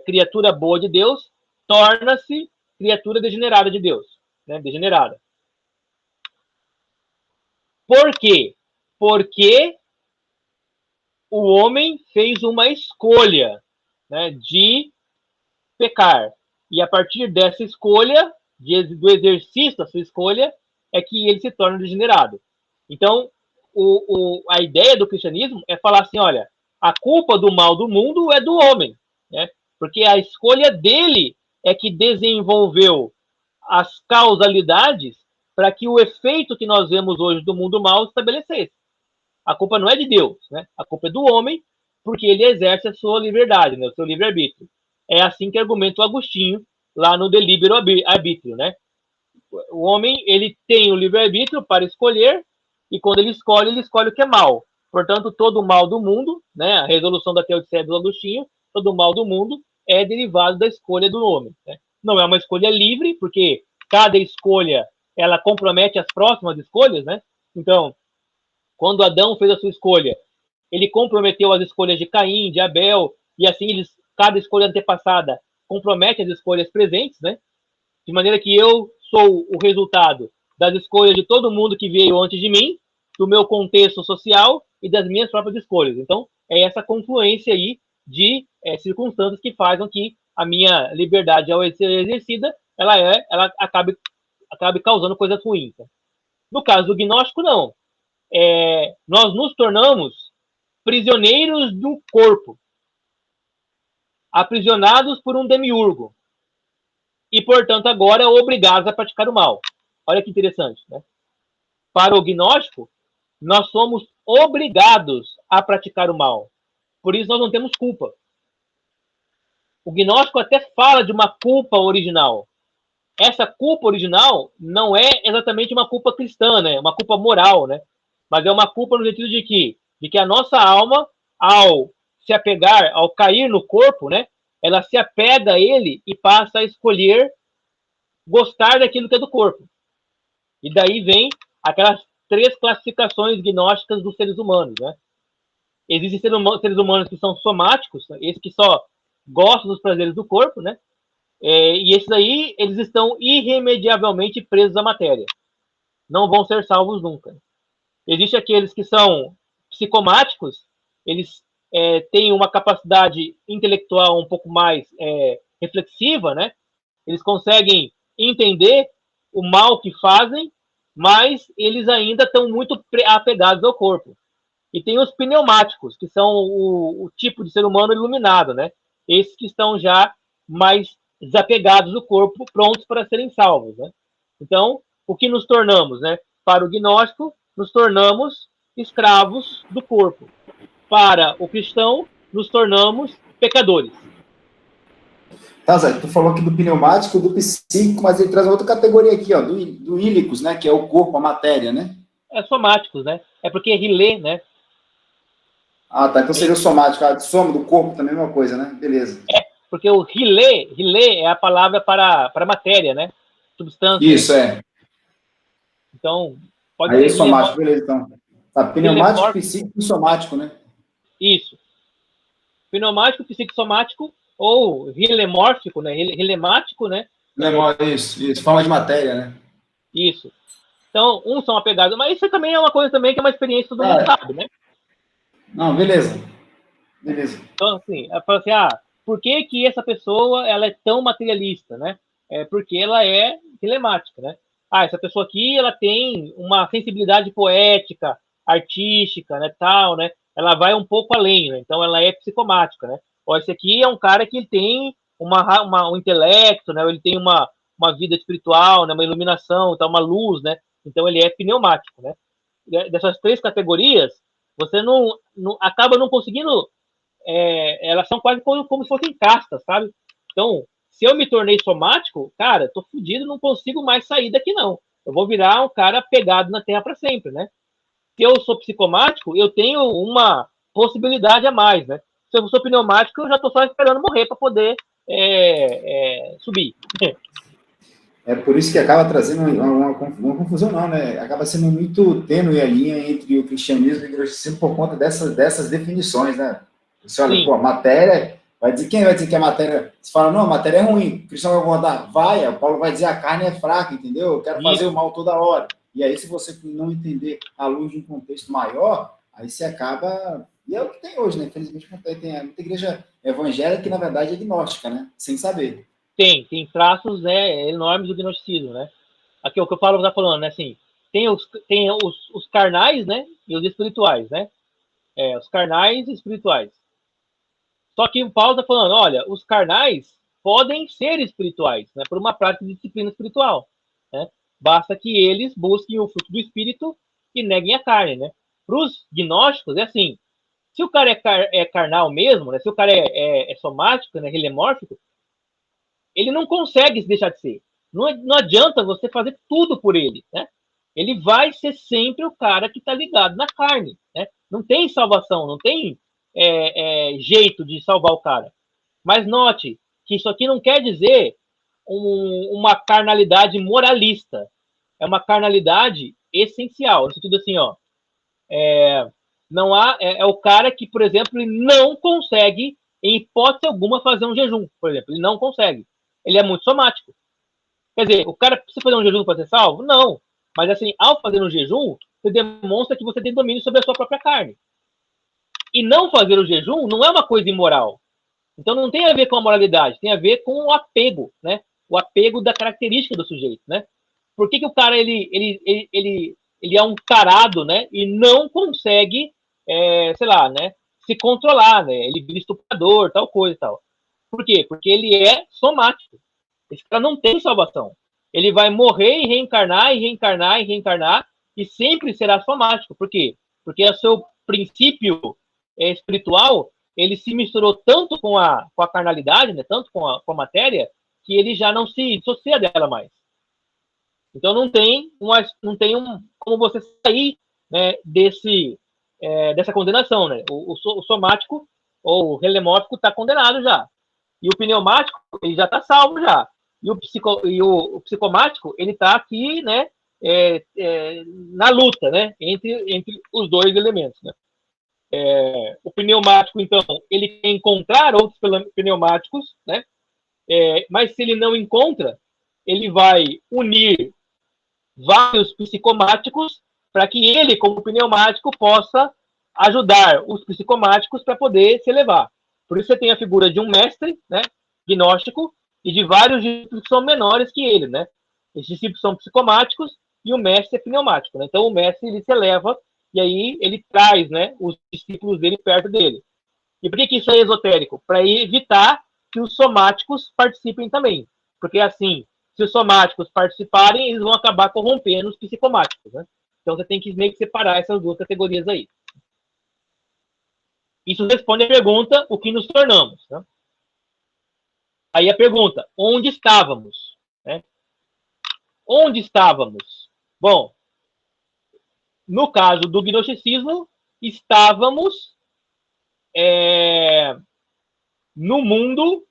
criatura boa de Deus torna-se criatura degenerada de Deus, né? Degenerada. Por quê? Porque o homem fez uma escolha, né, de pecar. E a partir dessa escolha, do exercício da sua escolha, é que ele se torna degenerado. Então, a ideia do cristianismo é falar assim: olha, a culpa do mal do mundo é do homem, né? Porque a escolha dele é que desenvolveu as causalidades para que o efeito que nós vemos hoje do mundo mal se estabelecesse. A culpa não é de Deus, né? A culpa é do homem, porque ele exerce a sua liberdade, né? O seu livre-arbítrio. É assim que argumenta o Agostinho lá no De Libero Arbitrio, né? O homem, ele tem o livre-arbítrio para escolher, e quando ele escolhe o que é mal. Portanto, todo o mal do mundo, né, a resolução da Teodiceia do Agostinho, todo o mal do mundo é derivado da escolha do homem. Né? Não é uma escolha livre, porque cada escolha, ela compromete as próximas escolhas, né? Então, quando Adão fez a sua escolha, ele comprometeu as escolhas de Caim, de Abel, e assim cada escolha antepassada compromete as escolhas presentes, né? De maneira que eu sou o resultado das escolhas de todo mundo que veio antes de mim, do meu contexto social e das minhas próprias escolhas. Então, é essa confluência aí de circunstâncias que fazem com que a minha liberdade, ao ser exercida, ela acabe causando coisas ruins. No caso do gnóstico, não. nós nos tornamos prisioneiros do corpo, aprisionados por um demiurgo, e, portanto, agora obrigados a praticar o mal. Olha que interessante, né? Para o gnóstico, nós somos obrigados a praticar o mal. Por isso nós não temos culpa. O gnóstico até fala de uma culpa original. Essa culpa original não é exatamente uma culpa cristã, né? Uma culpa moral, né? Mas é uma culpa no sentido de que a nossa alma, ao se apegar, ao cair no corpo, né? Ela se apega a ele e passa a escolher gostar daquilo que é do corpo. E daí vem aquelas 3 classificações gnósticas dos seres humanos, né? Existem seres humanos que são somáticos, né? Esses que só gostam dos prazeres do corpo, né? E esses aí, eles estão irremediavelmente presos à matéria. Não vão ser salvos nunca. Existem aqueles que são psicomáticos, eles têm uma capacidade intelectual um pouco mais reflexiva, né? Eles conseguem entender o mal que fazem, mas eles ainda estão muito apegados ao corpo. E tem os pneumáticos, que são o tipo de ser humano iluminado, né? Esses que estão já mais desapegados do corpo, prontos para serem salvos, né? Então, o que nos tornamos, né? Para o gnóstico, nos tornamos escravos do corpo. Para o cristão, nos tornamos pecadores. Tá, Zé, tu falou aqui do pneumático, do psíquico, mas ele traz outra categoria aqui, ó, do ílicos, né? Que é o corpo, a matéria, né? Somáticos, né? É porque rilê, né? Ah, tá. Então seria o somático, a soma do corpo também é uma coisa, né? Beleza. Porque o rilê é a palavra para matéria, né? Substância. Isso, né? Então, pode aí ser somático, beleza, então. Tá, pneumático, psíquico e somático, né? Isso. Pneumático, psicossomático ou rilemórfico, né? Rilemático, né? Isso. Forma de matéria, né? Isso. Então, uns são apegados, mas isso também é uma coisa também que é uma experiência que todo mundo sabe, né? Não, beleza. Então, assim, falo assim, por que essa pessoa ela é tão materialista, né? Porque ela é dilemática, né? Essa pessoa aqui, ela tem uma sensibilidade poética, artística, né, tal, né? Ela vai um pouco além, né? Então, ela é psicomática, né? Ou esse aqui é um cara que tem um intelecto, né? Ele tem uma vida espiritual, né? Uma iluminação, então, uma luz, né? Então, ele é pneumático, né? Dessas 3 categorias, você acaba não conseguindo elas são quase como se fossem castas, sabe? Então, se eu me tornei somático, cara, tô fudido, não consigo mais sair daqui, não. Eu vou virar um cara pegado na terra para sempre, né? Se eu sou psicomático, eu tenho uma possibilidade a mais, né? Se eu sou pneumático, eu já tô só esperando morrer para poder subir. É por isso que acaba trazendo uma confusão, não, né? Acaba sendo muito tênue a linha entre o cristianismo e o gnosticismo por conta dessas definições, né? Você olha, pô, a matéria, quem vai dizer que a matéria, você fala, não, a matéria é ruim, o cristão vai concordar, o Paulo vai dizer a carne é fraca, entendeu? Eu quero fazer o mal toda hora. E aí, se você não entender à luz de um contexto maior, aí você acaba, e é o que tem hoje, né? Infelizmente, tem muita igreja evangélica que, na verdade, é gnóstica, né? Sem saber. Tem traços enormes do gnosticismo, né? Aqui o que o Paulo está falando, né? Assim, tem os carnais, né? E os espirituais, né? Os carnais e espirituais. Só que o Paulo está falando, olha, os carnais podem ser espirituais, né? Por uma prática de disciplina espiritual, né? Basta que eles busquem o fruto do espírito e neguem a carne, né? Para os gnósticos, é assim, se o cara é carnal mesmo, né? Se o cara é somático, né? Rilemórfico, ele não consegue deixar de ser. Não adianta você fazer tudo por ele, né? Ele vai ser sempre o cara que está ligado na carne, né? Não tem salvação, não tem jeito de salvar o cara. Mas note que isso aqui não quer dizer uma carnalidade moralista. É uma carnalidade essencial, no sentido assim, ó, não há, é o cara que, por exemplo, ele não consegue, em hipótese alguma, fazer um jejum, por exemplo. Ele não consegue. Ele é muito somático. Quer dizer, o cara precisa fazer um jejum para ser salvo? Não. Mas, assim, ao fazer um jejum, você demonstra que você tem domínio sobre a sua própria carne. E não fazer o jejum não é uma coisa imoral. Então, não tem a ver com a moralidade, tem a ver com o apego, né? O apego da característica do sujeito, né? Por que o cara, ele ele é um tarado, né? E não consegue, sei lá, né? Se controlar, né? Ele vira estuprador, tal coisa e tal. Por quê? Porque ele é somático. Esse cara não tem salvação. Ele vai morrer e reencarnar, e reencarnar, e reencarnar, e sempre será somático. Por quê? Porque o seu princípio espiritual, ele se misturou tanto com a carnalidade, né? Tanto com a matéria, que ele já não se dissocia dela mais. Então não tem como você sair, né, dessa condenação, né? O somático ou o relemórfico está condenado já. E o pneumático, ele já está salvo já. E o psicomático, ele está aqui, né, na luta, né, entre os dois elementos, né. O pneumático, então, ele quer encontrar outros pneumáticos, né, mas se ele não encontra, ele vai unir vários psicomáticos para que ele, como pneumático, possa ajudar os psicomáticos para poder se elevar. Por isso você tem a figura de um mestre, né, gnóstico, e de vários discípulos que são menores que ele, né? Esses discípulos são psicomáticos e o mestre é pneumático, né? Então o mestre ele se eleva e aí ele traz, né, os discípulos dele perto dele. E por que isso é esotérico? Para evitar que os somáticos participem também. Porque assim, se os somáticos participarem, eles vão acabar corrompendo os psicomáticos, né? Então você tem que meio que separar essas duas categorias aí. Isso responde à pergunta, o que nos tornamos, né? Aí a pergunta, onde estávamos? Né? Onde estávamos? Bom, no caso do gnosticismo, estávamos no mundo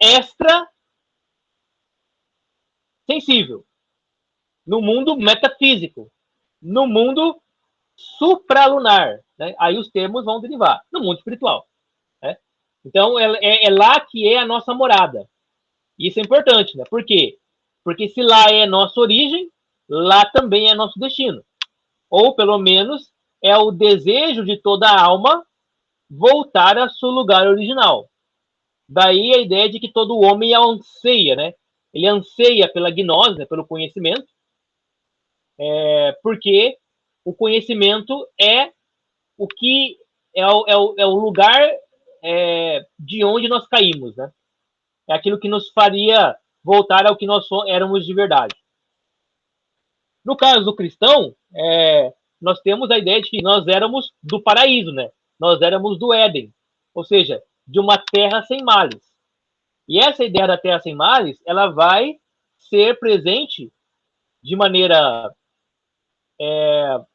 extra sensível, no mundo metafísico, no mundo supralunar. Né? Aí os termos vão derivar, no mundo espiritual. Né? Então, é lá que é a nossa morada. Isso é importante, né? Por quê? Porque se lá é nossa origem, lá também é nosso destino. Ou, pelo menos, é o desejo de toda alma voltar ao seu lugar original. Daí a ideia de que todo homem anseia, né? Ele anseia pela gnose, né? Pelo conhecimento, porque o conhecimento é o que é o lugar de onde nós caímos, né? É aquilo que nos faria voltar ao que nós éramos de verdade. No caso do cristão, nós temos a ideia de que nós éramos do paraíso, né? Nós éramos do Éden, ou seja, de uma terra sem males. E essa ideia da terra sem males, ela vai ser presente de maneira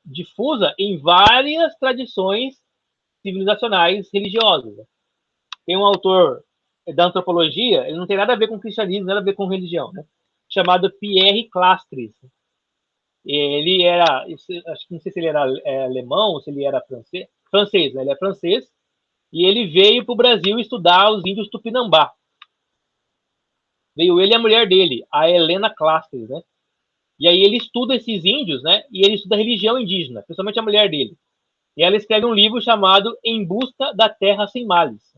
difusa em várias tradições civilizacionais religiosas. Tem um autor da antropologia, ele não tem nada a ver com cristianismo, nada a ver com religião, né? Chamado Pierre Clastres. Ele era, acho que não sei se ele era alemão ou se ele era francês, né? Ele é francês, e ele veio para o Brasil estudar os índios Tupinambá. Veio ele e a mulher dele, a Helena Clastres, né? E aí ele estuda esses índios, né? E ele estuda a religião indígena, principalmente a mulher dele. E ela escreve um livro chamado Em Busca da Terra Sem Males.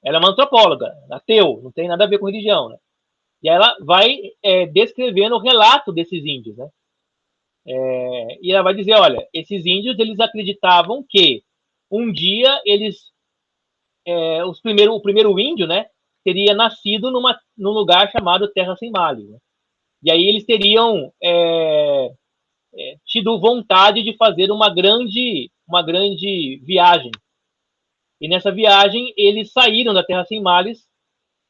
Ela é uma antropóloga, ateu, não tem nada a ver com religião, né? E ela vai descrevendo o relato desses índios, né? E ela vai dizer, olha, esses índios, eles acreditavam que um dia eles, o primeiro índio, né, teria nascido num lugar chamado Terra Sem Males, né? E aí eles teriam tido vontade de fazer uma grande viagem. E nessa viagem eles saíram da Terra Sem Males,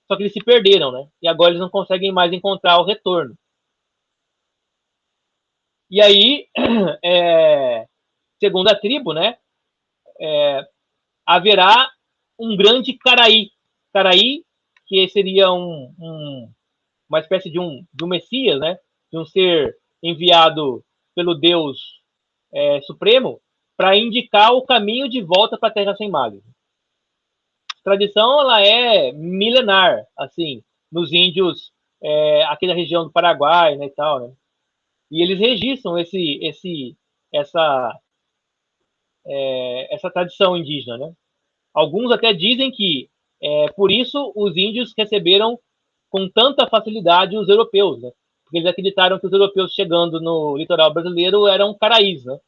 só que eles se perderam, né? E agora eles não conseguem mais encontrar o retorno. E aí, segundo a tribo, né, haverá um grande Caraí. Caraí, que seria uma espécie de um Messias, né, de um ser enviado pelo Deus Supremo para indicar o caminho de volta para a Terra Sem Males. A tradição ela é milenar, assim, nos índios aqui da região do Paraguai, né, e tal, né? E eles registram essa tradição indígena, né? Alguns até dizem que por isso os índios receberam com tanta facilidade os europeus, né? Eles acreditaram que os europeus chegando no litoral brasileiro eram caraís, né? Ou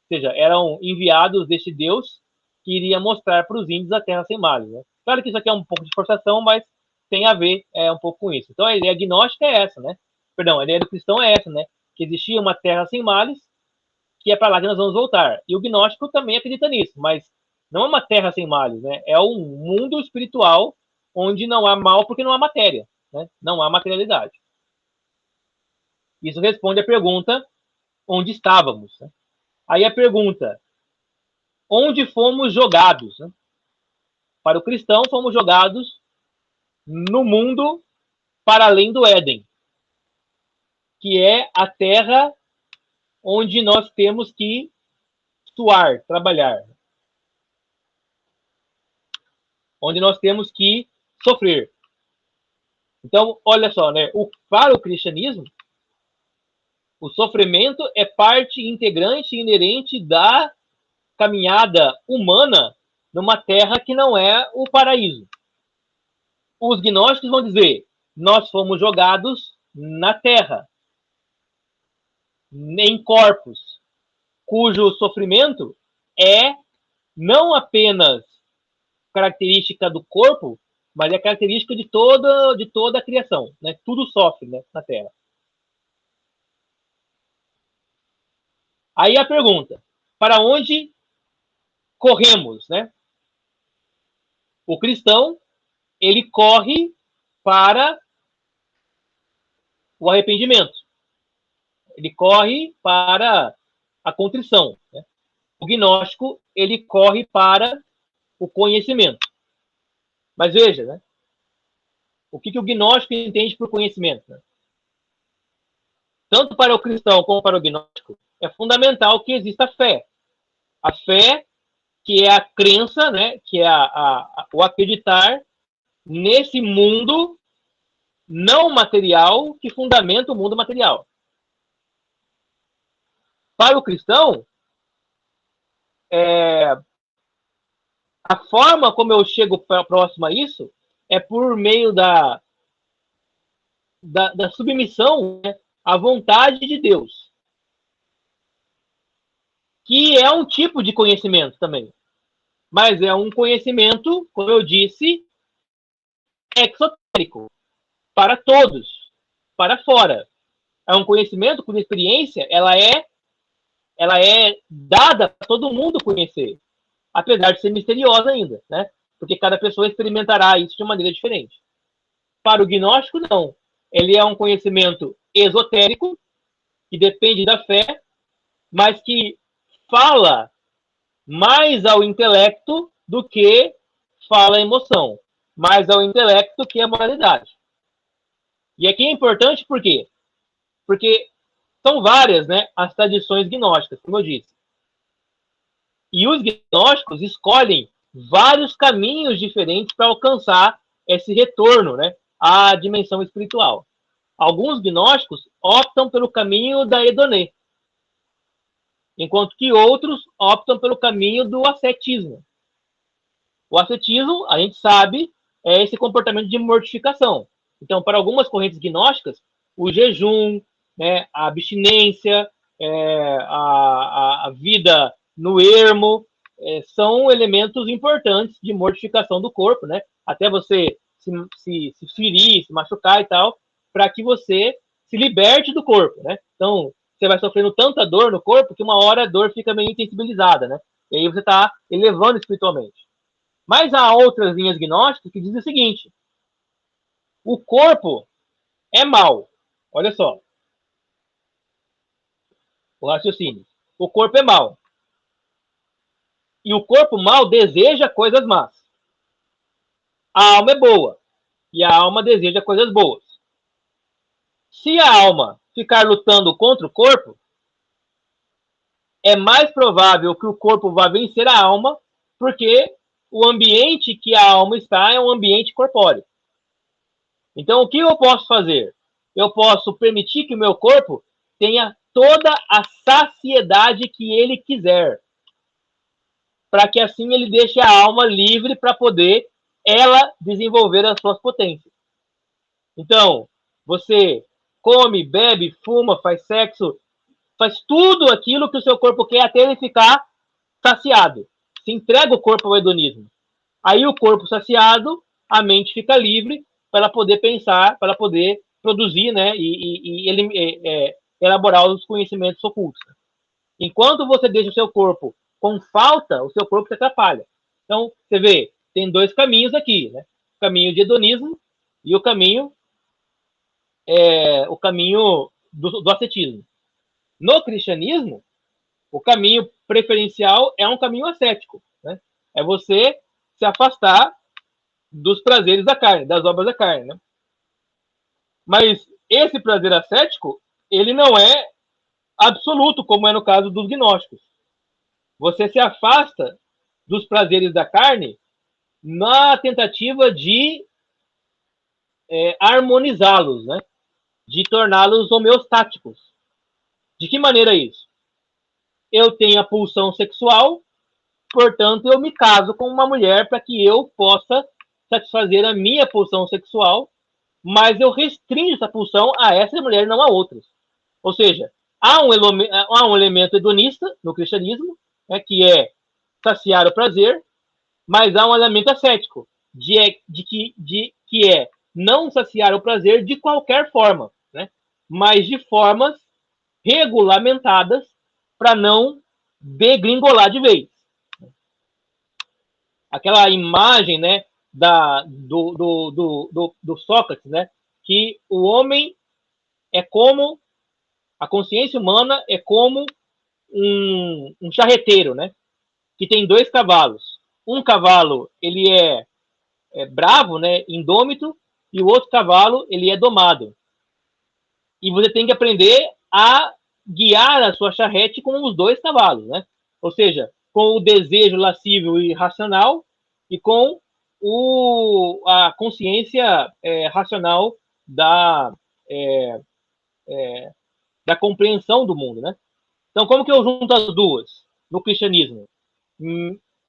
seja, eram enviados deste Deus que iria mostrar para os índios a terra sem males, né? Claro que isso aqui é um pouco de forçação, mas tem a ver um pouco com isso. Então a ideia gnóstica é essa, né? Perdão, a ideia do cristão é essa, né? Que existia uma terra sem males, que é para lá que nós vamos voltar. E o gnóstico também acredita nisso, mas não é uma terra sem males, né? É um mundo espiritual onde não há mal porque não há matéria, né? Não há materialidade. Isso responde à pergunta onde estávamos, né? Aí a pergunta, onde fomos jogados, né? Para o cristão, fomos jogados no mundo para além do Éden, que é a terra onde nós temos que suar, trabalhar, onde nós temos que sofrer. Então, olha só, né? Para o cristianismo, o sofrimento é parte integrante e inerente da caminhada humana numa terra que não é o paraíso. Os gnósticos vão dizer, nós fomos jogados na terra, em corpos, cujo sofrimento é não apenas característica do corpo, mas é característica de toda a criação, né? Tudo sofre, né, na Terra. Aí a pergunta, para onde corremos, né? O cristão, ele corre para o arrependimento. Ele corre para a contrição, né? O gnóstico, ele corre para o conhecimento. Mas veja, né? O que o gnóstico entende por conhecimento? Né? Tanto para o cristão como para o gnóstico, é fundamental que exista fé. A fé, que é a crença, né? Que é o acreditar nesse mundo não material que fundamenta o mundo material. Para o cristão, a forma como eu chego próximo a isso é por meio da submissão, né, à vontade de Deus, que é um tipo de conhecimento também, mas é um conhecimento, como eu disse, exotérico, para todos, para fora. É um conhecimento cuja experiência ela é dada para todo mundo conhecer, apesar de ser misteriosa ainda, né? Porque cada pessoa experimentará isso de maneira diferente. Para o gnóstico, não. Ele é um conhecimento esotérico, que depende da fé, mas que fala mais ao intelecto do que fala a emoção, mais ao intelecto do que a moralidade. E aqui é importante por quê? Porque são várias, né, as tradições gnósticas, como eu disse. E os gnósticos escolhem vários caminhos diferentes para alcançar esse retorno, né, à dimensão espiritual. Alguns gnósticos optam pelo caminho da hedonê, enquanto que outros optam pelo caminho do ascetismo. O ascetismo, a gente sabe, é esse comportamento de mortificação. Então, para algumas correntes gnósticas, o jejum, né, a abstinência, a vida no ermo, são elementos importantes de mortificação do corpo, né? Até você se ferir, se machucar e tal, para que você se liberte do corpo, né? Então, você vai sofrendo tanta dor no corpo que uma hora a dor fica meio insensibilizada, né? E aí você está elevando espiritualmente. Mas há outras linhas gnósticas que dizem o seguinte: o corpo é mau. Olha só. O raciocínio. O corpo é mau. E o corpo mau deseja coisas más. A alma é boa. E a alma deseja coisas boas. Se a alma ficar lutando contra o corpo, é mais provável que o corpo vá vencer a alma, porque o ambiente que a alma está é um ambiente corpóreo. Então, o que eu posso fazer? Eu posso permitir que o meu corpo tenha toda a saciedade que ele quiser, para que assim ele deixe a alma livre para poder ela desenvolver as suas potências. Então, você come, bebe, fuma, faz sexo, faz tudo aquilo que o seu corpo quer até ele ficar saciado. Se entrega o corpo ao hedonismo. Aí o corpo saciado, a mente fica livre para ela poder pensar, para ela poder produzir, né, e elaborar os conhecimentos ocultos. Enquanto você deixa o seu corpo com falta, o seu corpo se atrapalha. Então, você vê, tem dois caminhos aqui, né? O caminho de hedonismo e o caminho do ascetismo. No cristianismo, o caminho preferencial é um caminho ascético, né? É você se afastar dos prazeres da carne, das obras da carne, né? Mas esse prazer ascético, ele não é absoluto, como é no caso dos gnósticos. Você se afasta dos prazeres da carne na tentativa de harmonizá-los, né? De torná-los homeostáticos. De que maneira é isso? Eu tenho a pulsão sexual, portanto, eu me caso com uma mulher para que eu possa satisfazer a minha pulsão sexual, mas eu restringo essa pulsão a essa mulher e não a outras. Ou seja, há um elemento hedonista no cristianismo, né, que é saciar o prazer, mas há um elemento ascético, que é não saciar o prazer de qualquer forma, né, mas de formas regulamentadas para não degringolar de vez. Aquela imagem, né, do Sócrates, né, que o homem é como, a consciência humana é como um charreteiro, né, que tem dois cavalos. Um cavalo, ele é bravo, né, indômito, e o outro cavalo, ele é domado. E você tem que aprender a guiar a sua charrete com os dois cavalos, né? Ou seja, com o desejo lascívio e racional e com a consciência racional da compreensão do mundo, né? Então, como que eu junto as duas no cristianismo?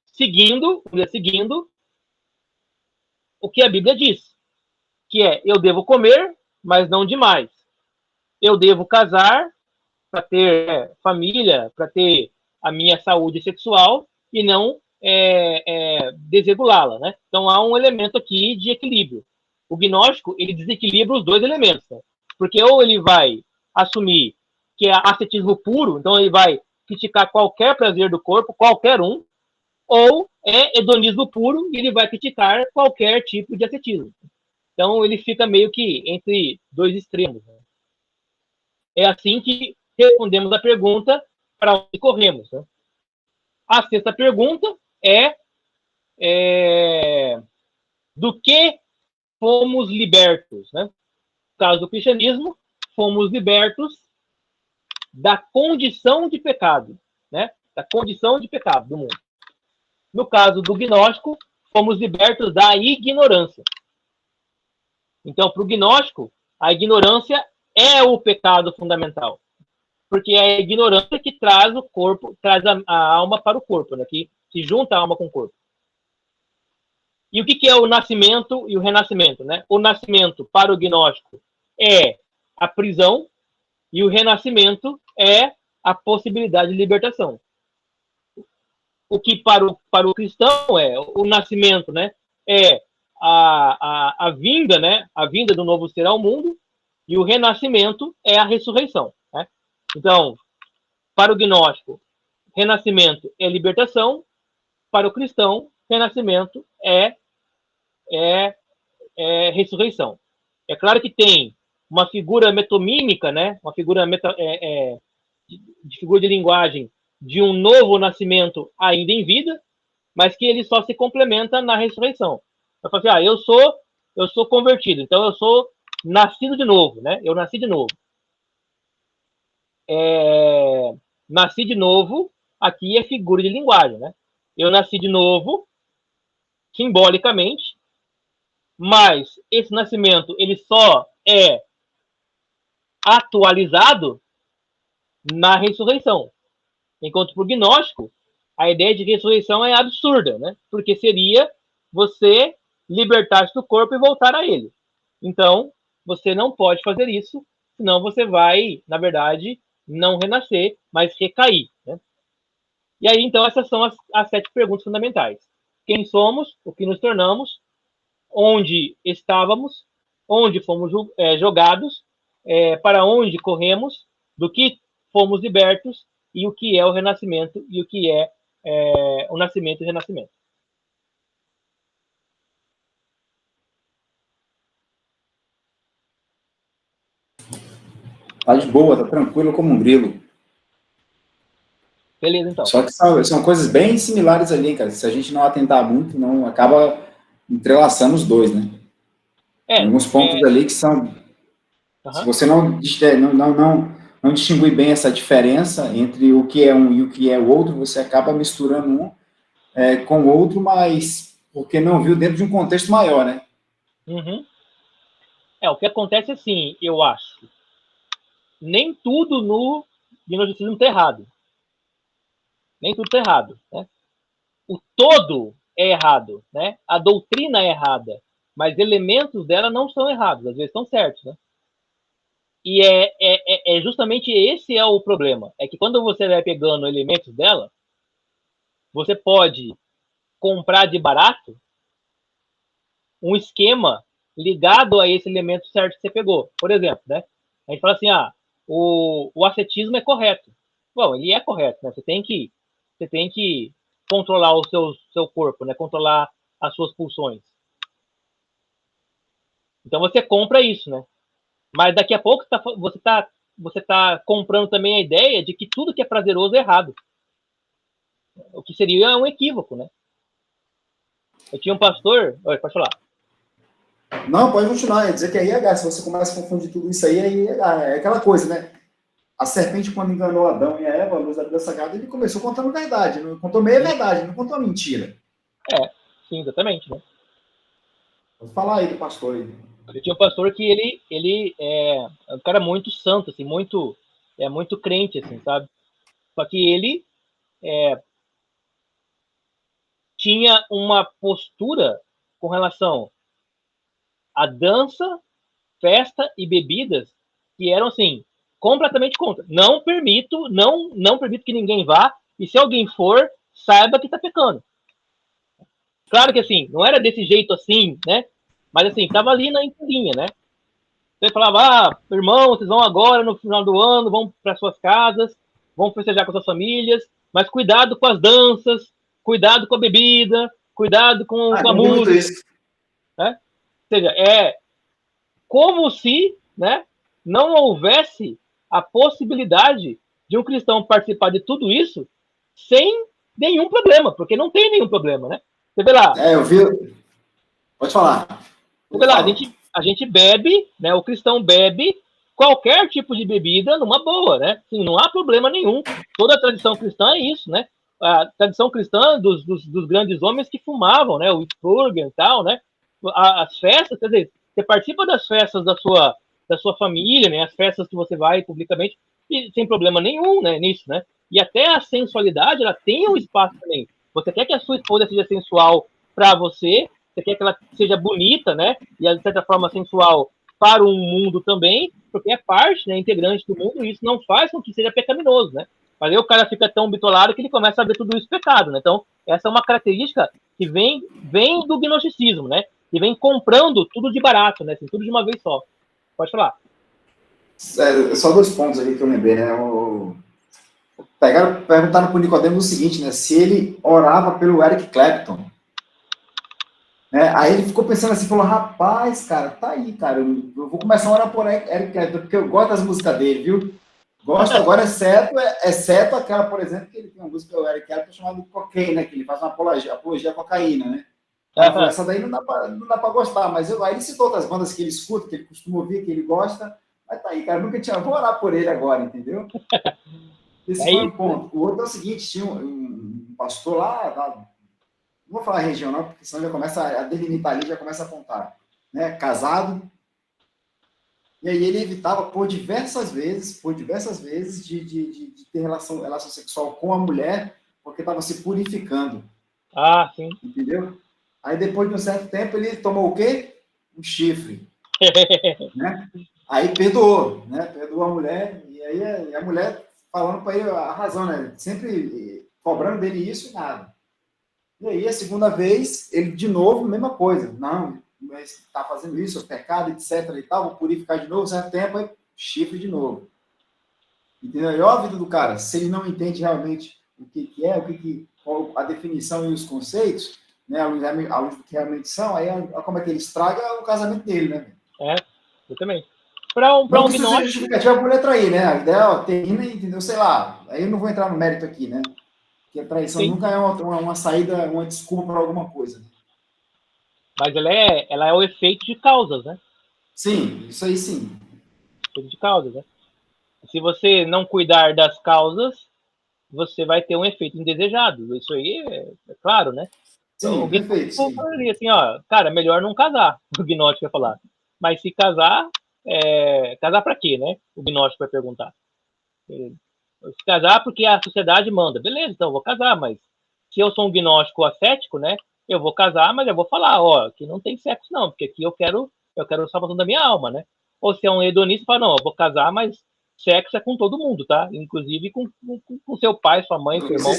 Seguindo o que a Bíblia diz, que é: eu devo comer, mas não demais. Eu devo casar para ter família, para ter a minha saúde sexual e não desregulá-la, né? Então há um elemento aqui de equilíbrio. O gnóstico, ele desequilibra os dois elementos, né? Porque ou ele vai assumir que é ascetismo puro, então ele vai criticar qualquer prazer do corpo, qualquer um, ou é hedonismo puro e ele vai criticar qualquer tipo de ascetismo. Então ele fica meio que entre dois extremos, né? É assim que respondemos a pergunta para onde corremos, né? A sexta pergunta do que fomos libertos, né? No caso do cristianismo, fomos libertos da condição de pecado, né? Da condição de pecado do mundo. No caso do gnóstico, fomos libertos da ignorância. Então, para o gnóstico, a ignorância é o pecado fundamental, porque é a ignorância que traz o corpo, traz a alma para o corpo, né? Que se junta a alma com o corpo. E o que é o nascimento e o renascimento, né? O nascimento para o gnóstico é a prisão e o renascimento é a possibilidade de libertação. O que para o cristão é o nascimento, né? É a vinda, né? A vinda do novo ser ao mundo, e o renascimento é a ressurreição, né? Então, para o gnóstico, renascimento é libertação. Para o cristão, renascimento é ressurreição. É claro que tem uma figura metomímica, né? Uma figura de figura de linguagem de um novo nascimento ainda em vida, mas que ele só se complementa na ressurreição. Eu falo assim, eu sou convertido, então eu sou nascido de novo, né? Eu nasci de novo. Nasci de novo, aqui é figura de linguagem, né? Eu nasci de novo, simbolicamente, mas esse nascimento, ele só é atualizado na ressurreição. Enquanto para o gnóstico, a ideia de ressurreição é absurda, né? Porque seria você libertar-se do corpo e voltar a ele. Então, você não pode fazer isso senão você vai, na verdade, não renascer, mas recair, né? E aí, então, essas são as 7 perguntas fundamentais. Quem somos, o que nos tornamos, onde estávamos, onde fomos jogados, para onde corremos, do que fomos libertos, e o que é o renascimento, e o que é o nascimento e o renascimento. Tá de boa, tá tranquilo como um grilo. Beleza, então. Só que são coisas bem similares ali, cara. Se a gente não atentar muito, não acaba entrelaçando os dois, né? Tem alguns pontos ali que são... Se você não distinguir bem essa diferença entre o que é um e o que é o outro, você acaba misturando um com o outro, mas porque não viu dentro de um contexto maior, né? Uhum. O que acontece assim, eu acho, nem tudo no gnosticismo está errado. Nem tudo está errado, né? O todo é errado, né? A doutrina é errada, mas elementos dela não são errados, às vezes estão certos, né? E justamente esse é o problema. É que quando você vai pegando elementos dela, você pode comprar de barato um esquema ligado a esse elemento certo que você pegou. Por exemplo, né? A gente fala assim, o ascetismo é correto. Bom, ele é correto, né? Você tem que controlar o seu corpo, né? Controlar as suas pulsões. Então você compra isso, né? Mas daqui a pouco você tá comprando também a ideia de que tudo que é prazeroso é errado. O que seria um equívoco, né? Eu tinha um pastor... Oi, pode falar. Não, pode continuar. É dizer que aí, se você começa a confundir tudo isso aí é aquela coisa, né? A serpente, quando enganou Adão e a Eva, a luz da vida sagrada, ele começou contando verdade. Não contou meia verdade, não contou mentira. Sim, exatamente, né? Vou falar aí do pastor aí. Eu tinha um pastor que ele é um cara muito santo, assim, muito crente, assim, sabe? Só que ele tinha uma postura com relação à dança, festa e bebidas que eram, assim, completamente contra. Não permito que ninguém vá, e se alguém for, saiba que tá pecando. Claro que, assim, não era desse jeito assim, né? Mas, assim, tava ali na entendinha, né? Você falava, irmão, vocês vão agora, no final do ano, vão para suas casas, vão festejar com suas famílias, mas cuidado com as danças, cuidado com a bebida, cuidado com a música. Isso. Né? Ou seja, é como se, né, não houvesse a possibilidade de um cristão participar de tudo isso sem nenhum problema, porque não tem nenhum problema, né? Você vê lá. Eu vi. Pode falar. Você vê lá, a gente bebe, né? O cristão bebe qualquer tipo de bebida numa boa, né? Assim, não há problema nenhum. Toda a tradição cristã é isso, né? A tradição cristã dos grandes homens que fumavam, né? O Spurgeon e tal, né? As festas, quer dizer, você participa das festas da sua família, né? As festas que você vai publicamente, e sem problema nenhum, né? Nisso, né? E até a sensualidade, ela tem um espaço também. Você quer que a sua esposa seja sensual para você quer que ela seja bonita, né? E de certa forma sensual para o mundo também, porque é parte, né, integrante do mundo, e isso não faz com que seja pecaminoso, né? Mas aí o cara fica tão bitolado que ele começa a ver tudo isso pecado, né? Então, essa é uma característica que vem do gnosticismo, né? Que vem comprando tudo de barato, né? Assim, tudo de uma vez só. Pode falar. Só 2 pontos ali que eu lembrei, né? Perguntaram para o Nicodemo o seguinte, né? Se ele orava pelo Eric Clapton. Aí ele ficou pensando assim, falou, rapaz, cara, tá aí, cara, eu vou começar a orar por Eric Clapton, porque eu gosto das músicas dele, viu? Gosto agora, exceto aquela, por exemplo, que ele tem uma música do Eric Clapton chamada Cocaine, né? Que ele faz uma apologia à cocaína, né? Aí falou, essa daí não dá pra gostar, mas aí ele citou outras bandas que ele escuta, que ele costuma ouvir, que ele gosta, mas tá aí, cara, nunca tinha, vou orar por ele agora, entendeu? Esse foi um ponto. O outro é o seguinte, tinha um pastor lá, não vou falar região não, porque senão já começa a delimitar ali, já começa a apontar, né? Casado, e aí ele evitava por diversas vezes de ter relação sexual com a mulher, porque estava se purificando. Ah, sim. Entendeu? Aí depois de um certo tempo ele tomou o quê? Um chifre. Né? Aí perdoou, né? Perdoou a mulher, e aí a mulher falando para ele a razão, né? Sempre cobrando dele isso e nada. E aí, a segunda vez, ele de novo, mesma coisa. Não, mas está fazendo isso, é pecado, etc. e tal, vou purificar de novo, certo tempo, aí chifre de novo. Entendeu? E olha a vida do cara, se ele não entende realmente o que é, qual a definição e os conceitos, né, à luz do que realmente são, aí como é que ele estraga o casamento dele, né? Exatamente. Para um Não que isso seja gnóstico... justificativa para mulher trair, né? A ideia, ó, termina, entendeu? Sei lá, aí eu não vou entrar no mérito aqui, né? Porque a traição Sim, nunca é uma saída, uma desculpa para alguma coisa. mas ela é o efeito de causas, né? Sim, isso aí sim. Efeito de causas, né? Se você não cuidar das causas, você vai ter um efeito indesejado. Isso aí é claro, né? O Sim, perfeito, gnóstico sim. falaria assim, ó, cara, melhor não casar. O gnóstico vai falar. Mas se casar, casar para quê, né? O gnóstico vai perguntar. Se casar porque a sociedade manda. Beleza, então eu vou casar, mas se eu sou um gnóstico ascético, né? Eu vou casar, mas eu vou falar, ó, que não tem sexo não, porque aqui eu quero a salvação da minha alma, né? Ou se é um hedonista, fala, não, eu vou casar, mas sexo é com todo mundo, tá? Inclusive com seu pai, sua mãe, seu irmão.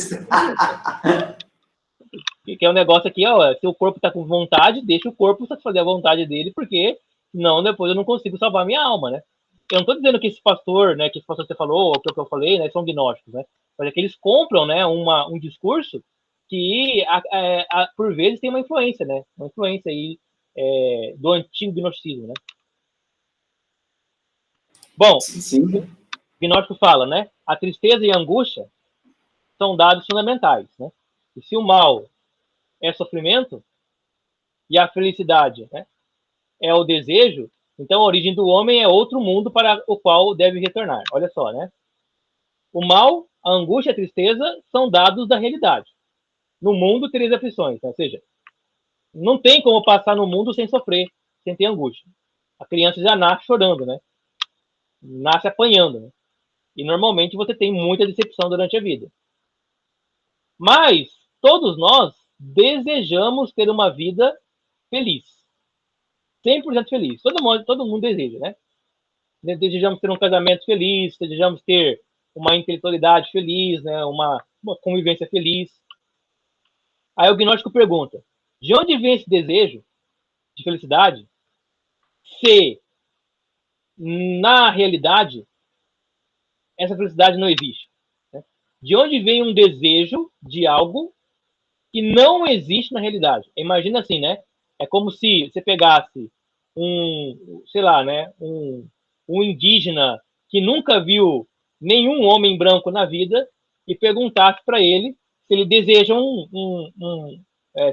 Que é um negócio aqui, ó, se o corpo tá com vontade, deixa o corpo satisfazer a vontade dele, porque senão depois eu não consigo salvar minha alma, né? Eu não tô dizendo que esse pastor, né, que esse pastor que você falou, ou que eu falei, né, são gnósticos, né? Mas é que eles compram, né, um discurso que, por vezes, tem uma influência, né? Uma influência aí do antigo gnosticismo, né? Bom, Sim, sim. o gnóstico fala, né? A tristeza e a angústia são dados fundamentais, né? E se o mal é sofrimento e a felicidade, né, é o desejo, então a origem do homem é outro mundo para o qual deve retornar. Olha só, né? O mal, a angústia e a tristeza são dados da realidade. No mundo tereis aflições, né? Ou seja, não tem como passar no mundo sem sofrer, sem ter angústia. A criança já nasce chorando, né? Nasce apanhando, né? E normalmente você tem muita decepção durante a vida. Mas todos nós desejamos ter uma vida feliz. 100% feliz. Todo mundo deseja, né? Desejamos ter um casamento feliz, desejamos ter uma intelectualidade feliz, né? Uma convivência feliz. Aí o gnóstico pergunta, de onde vem esse desejo de felicidade se, na realidade, essa felicidade não existe? Né? De onde vem um desejo de algo que não existe na realidade? Imagina assim, né? É como se você pegasse sei lá, né? Um indígena que nunca viu nenhum homem branco na vida e perguntasse para ele se ele deseja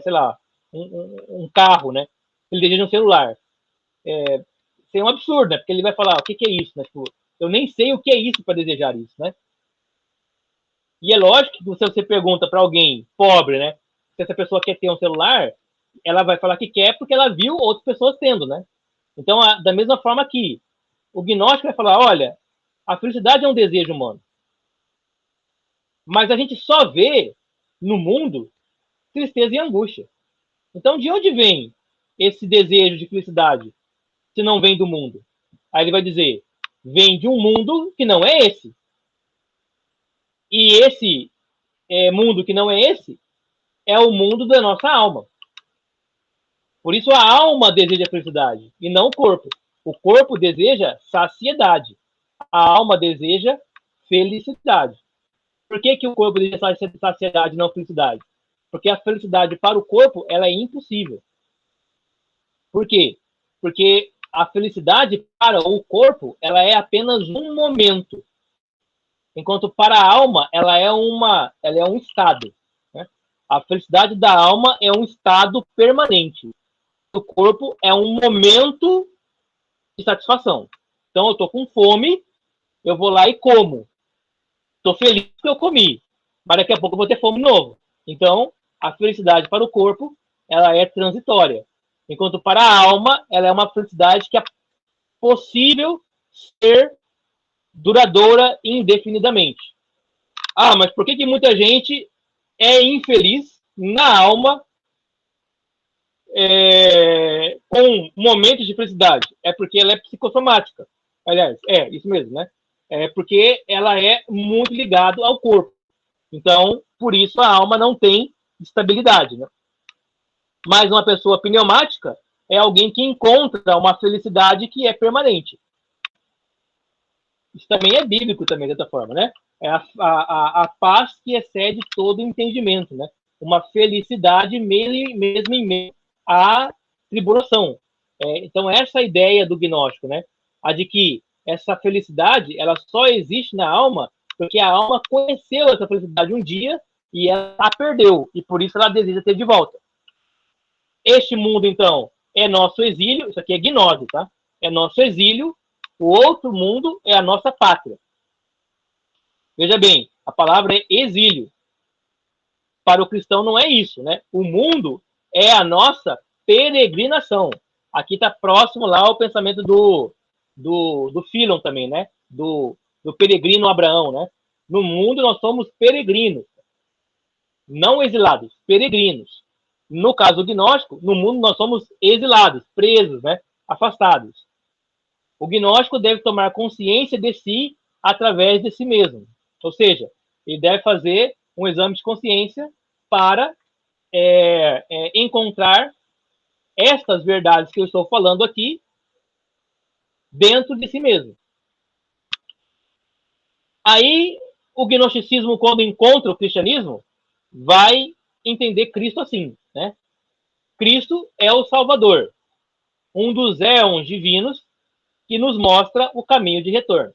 sei lá, um carro, né? Se ele deseja um celular. Isso é um absurdo, né? Porque ele vai falar, o que é isso, né? Tipo, eu nem sei o que é isso para desejar isso, né? E é lógico que se você pergunta para alguém pobre, né? Se essa pessoa quer ter um celular, ela vai falar que quer porque ela viu outras pessoas tendo, né? Então, da mesma forma que o gnóstico vai falar, olha, a felicidade é um desejo humano. Mas a gente só vê no mundo tristeza e angústia. Então, de onde vem esse desejo de felicidade se não vem do mundo? Aí ele vai dizer, vem de um mundo que não é esse. E esse mundo que não é esse é o mundo da nossa alma. Por isso a alma deseja felicidade e não o corpo. O corpo deseja saciedade. A alma deseja felicidade. Por que o corpo deseja saciedade e não felicidade? Porque a felicidade para o corpo ela é impossível. Por quê? Porque a felicidade para o corpo ela é apenas um momento. Enquanto para a alma ela é um estado. Né? A felicidade da alma é um estado permanente. O corpo é um momento de satisfação. Então eu estou com fome, eu vou lá e como. Estou feliz porque eu comi, mas daqui a pouco eu vou ter fome de novo. Então a felicidade para o corpo ela é transitória, enquanto para a alma ela é uma felicidade que é possível ser duradoura indefinidamente. Ah, mas por que muita gente é infeliz na alma com momentos de felicidade? É porque ela é psicossomática. Aliás, isso mesmo, né? Porque ela é muito ligada ao corpo. Então, por isso a alma não tem estabilidade, né? Mas uma pessoa pneumática é alguém que encontra uma felicidade que é permanente. Isso também é bíblico também, de outra forma, né? É a paz que excede todo entendimento, né? Uma felicidade mesmo em meio à tribulação. Então, essa ideia do gnóstico, né? A de que essa felicidade, ela só existe na alma porque a alma conheceu essa felicidade um dia e ela a perdeu, e por isso ela deseja ter de volta. Este mundo, então, é nosso exílio, isso aqui é gnose, tá? É nosso exílio, o outro mundo é a nossa pátria. Veja bem, a palavra é exílio. Para o cristão não é isso, né? O mundo é a nossa peregrinação. Aqui está próximo lá o pensamento do Philon também, né? Do peregrino Abraão, né? No mundo nós somos peregrinos, não exilados, peregrinos. No caso gnóstico, no mundo nós somos exilados, presos, né? Afastados. O gnóstico deve tomar consciência de si através de si mesmo. Ou seja, ele deve fazer um exame de consciência para encontrar estas verdades que eu estou falando aqui dentro de si mesmo. Aí, o gnosticismo, quando encontra o cristianismo, vai entender Cristo assim, né? Cristo é o Salvador, um dos éons divinos que nos mostra o caminho de retorno.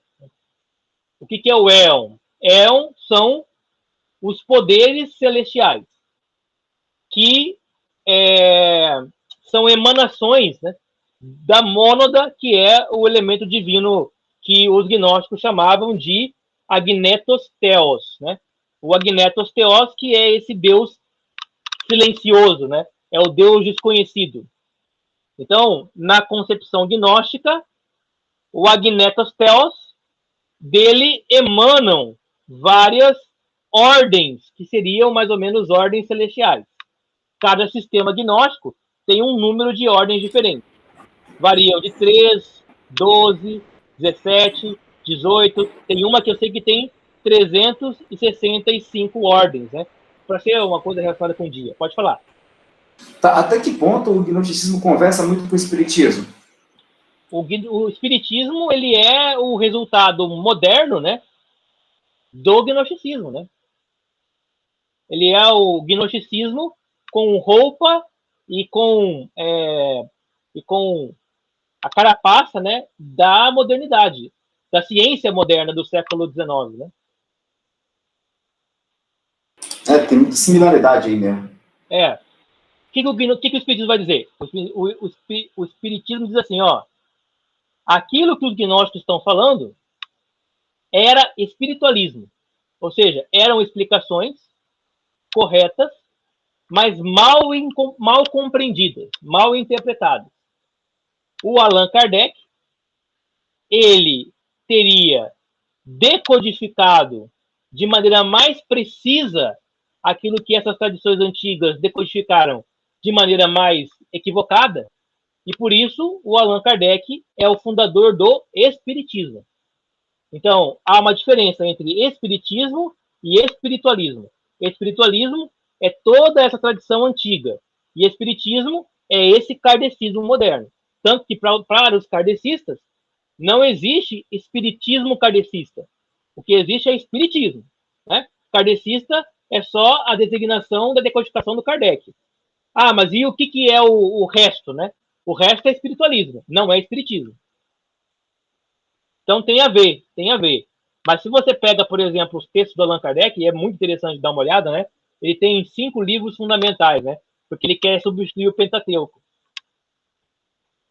O que é o éon? Éon são os poderes celestiais, que são emanações, né, da mônada, que é o elemento divino que os gnósticos chamavam de agnetos theos, né? O agnetos theos, que é esse Deus silencioso, né? É o Deus desconhecido. Então, na concepção gnóstica, o agnetos theos, dele emanam várias ordens, que seriam mais ou menos ordens celestiais. Cada sistema gnóstico tem um número de ordens diferentes. Variam de 3, 12, 17, 18. Tem uma que eu sei que tem 365 ordens, né? Para ser uma coisa relacionada com o dia. Pode falar. Tá, até que ponto o gnosticismo conversa muito com o espiritismo? O espiritismo, ele é o resultado moderno, né, do gnosticismo, né? Ele é o gnosticismo com roupa e com a carapaça, né, da modernidade, da ciência moderna do século XIX, né? Tem muita similaridade aí mesmo. O que o Espiritismo vai dizer? O Espiritismo diz assim, ó, aquilo que os gnósticos estão falando era espiritualismo, ou seja, eram explicações corretas, mas mal compreendidas, mal interpretadas. O Allan Kardec, ele teria decodificado de maneira mais precisa aquilo que essas tradições antigas decodificaram de maneira mais equivocada, e por isso o Allan Kardec é o fundador do Espiritismo. Então, há uma diferença entre espiritismo e espiritualismo. Espiritualismo é toda essa tradição antiga, e espiritismo é esse kardecismo moderno. Tanto que, para os kardecistas, não existe espiritismo kardecista. O que existe é espiritismo, né? Kardecista é só a designação da decodificação do Kardec. Ah, mas e o que é o resto, né? O resto é espiritualismo, não é espiritismo. Então tem a ver, tem a ver. Mas se você pega, por exemplo, os textos do Allan Kardec, e é muito interessante dar uma olhada, né? Ele tem 5 livros fundamentais, né? Porque ele quer substituir o Pentateuco.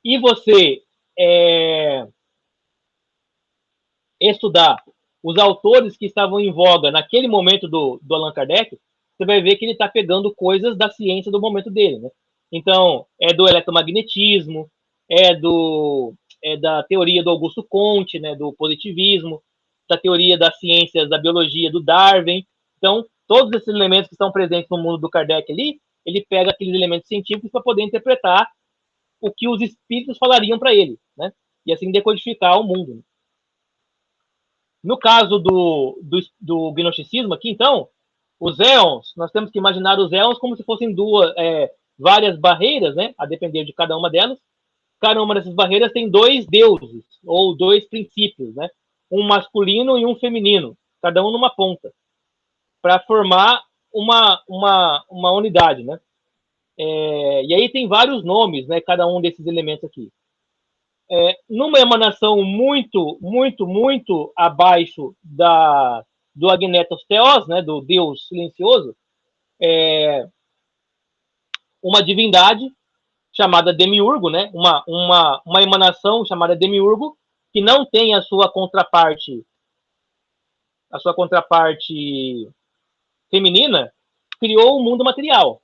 E você estudar os autores que estavam em voga naquele momento do Allan Kardec, você vai ver que ele está pegando coisas da ciência do momento dele, né? Então, é do eletromagnetismo, da teoria do Augusto Comte, né, do positivismo, da teoria das ciências da biologia do Darwin. Então, todos esses elementos que estão presentes no mundo do Kardec ali, ele pega aqueles elementos científicos para poder interpretar o que os espíritos falariam para ele, né? E assim decodificar o mundo. No caso do gnosticismo aqui, então, os éons, nós temos que imaginar os éons como se fossem várias barreiras, né, a depender de cada uma delas. Cada uma dessas barreiras tem dois deuses, ou dois princípios, né, um masculino e um feminino, cada um numa ponta, para formar uma unidade, né? E aí tem vários nomes, né, cada um desses elementos aqui. Numa emanação muito, muito, muito abaixo do Agnetos Theos, né, do Deus silencioso, uma divindade chamada Demiurgo, né, uma emanação chamada Demiurgo, que não tem a sua contraparte feminina, criou o mundo material.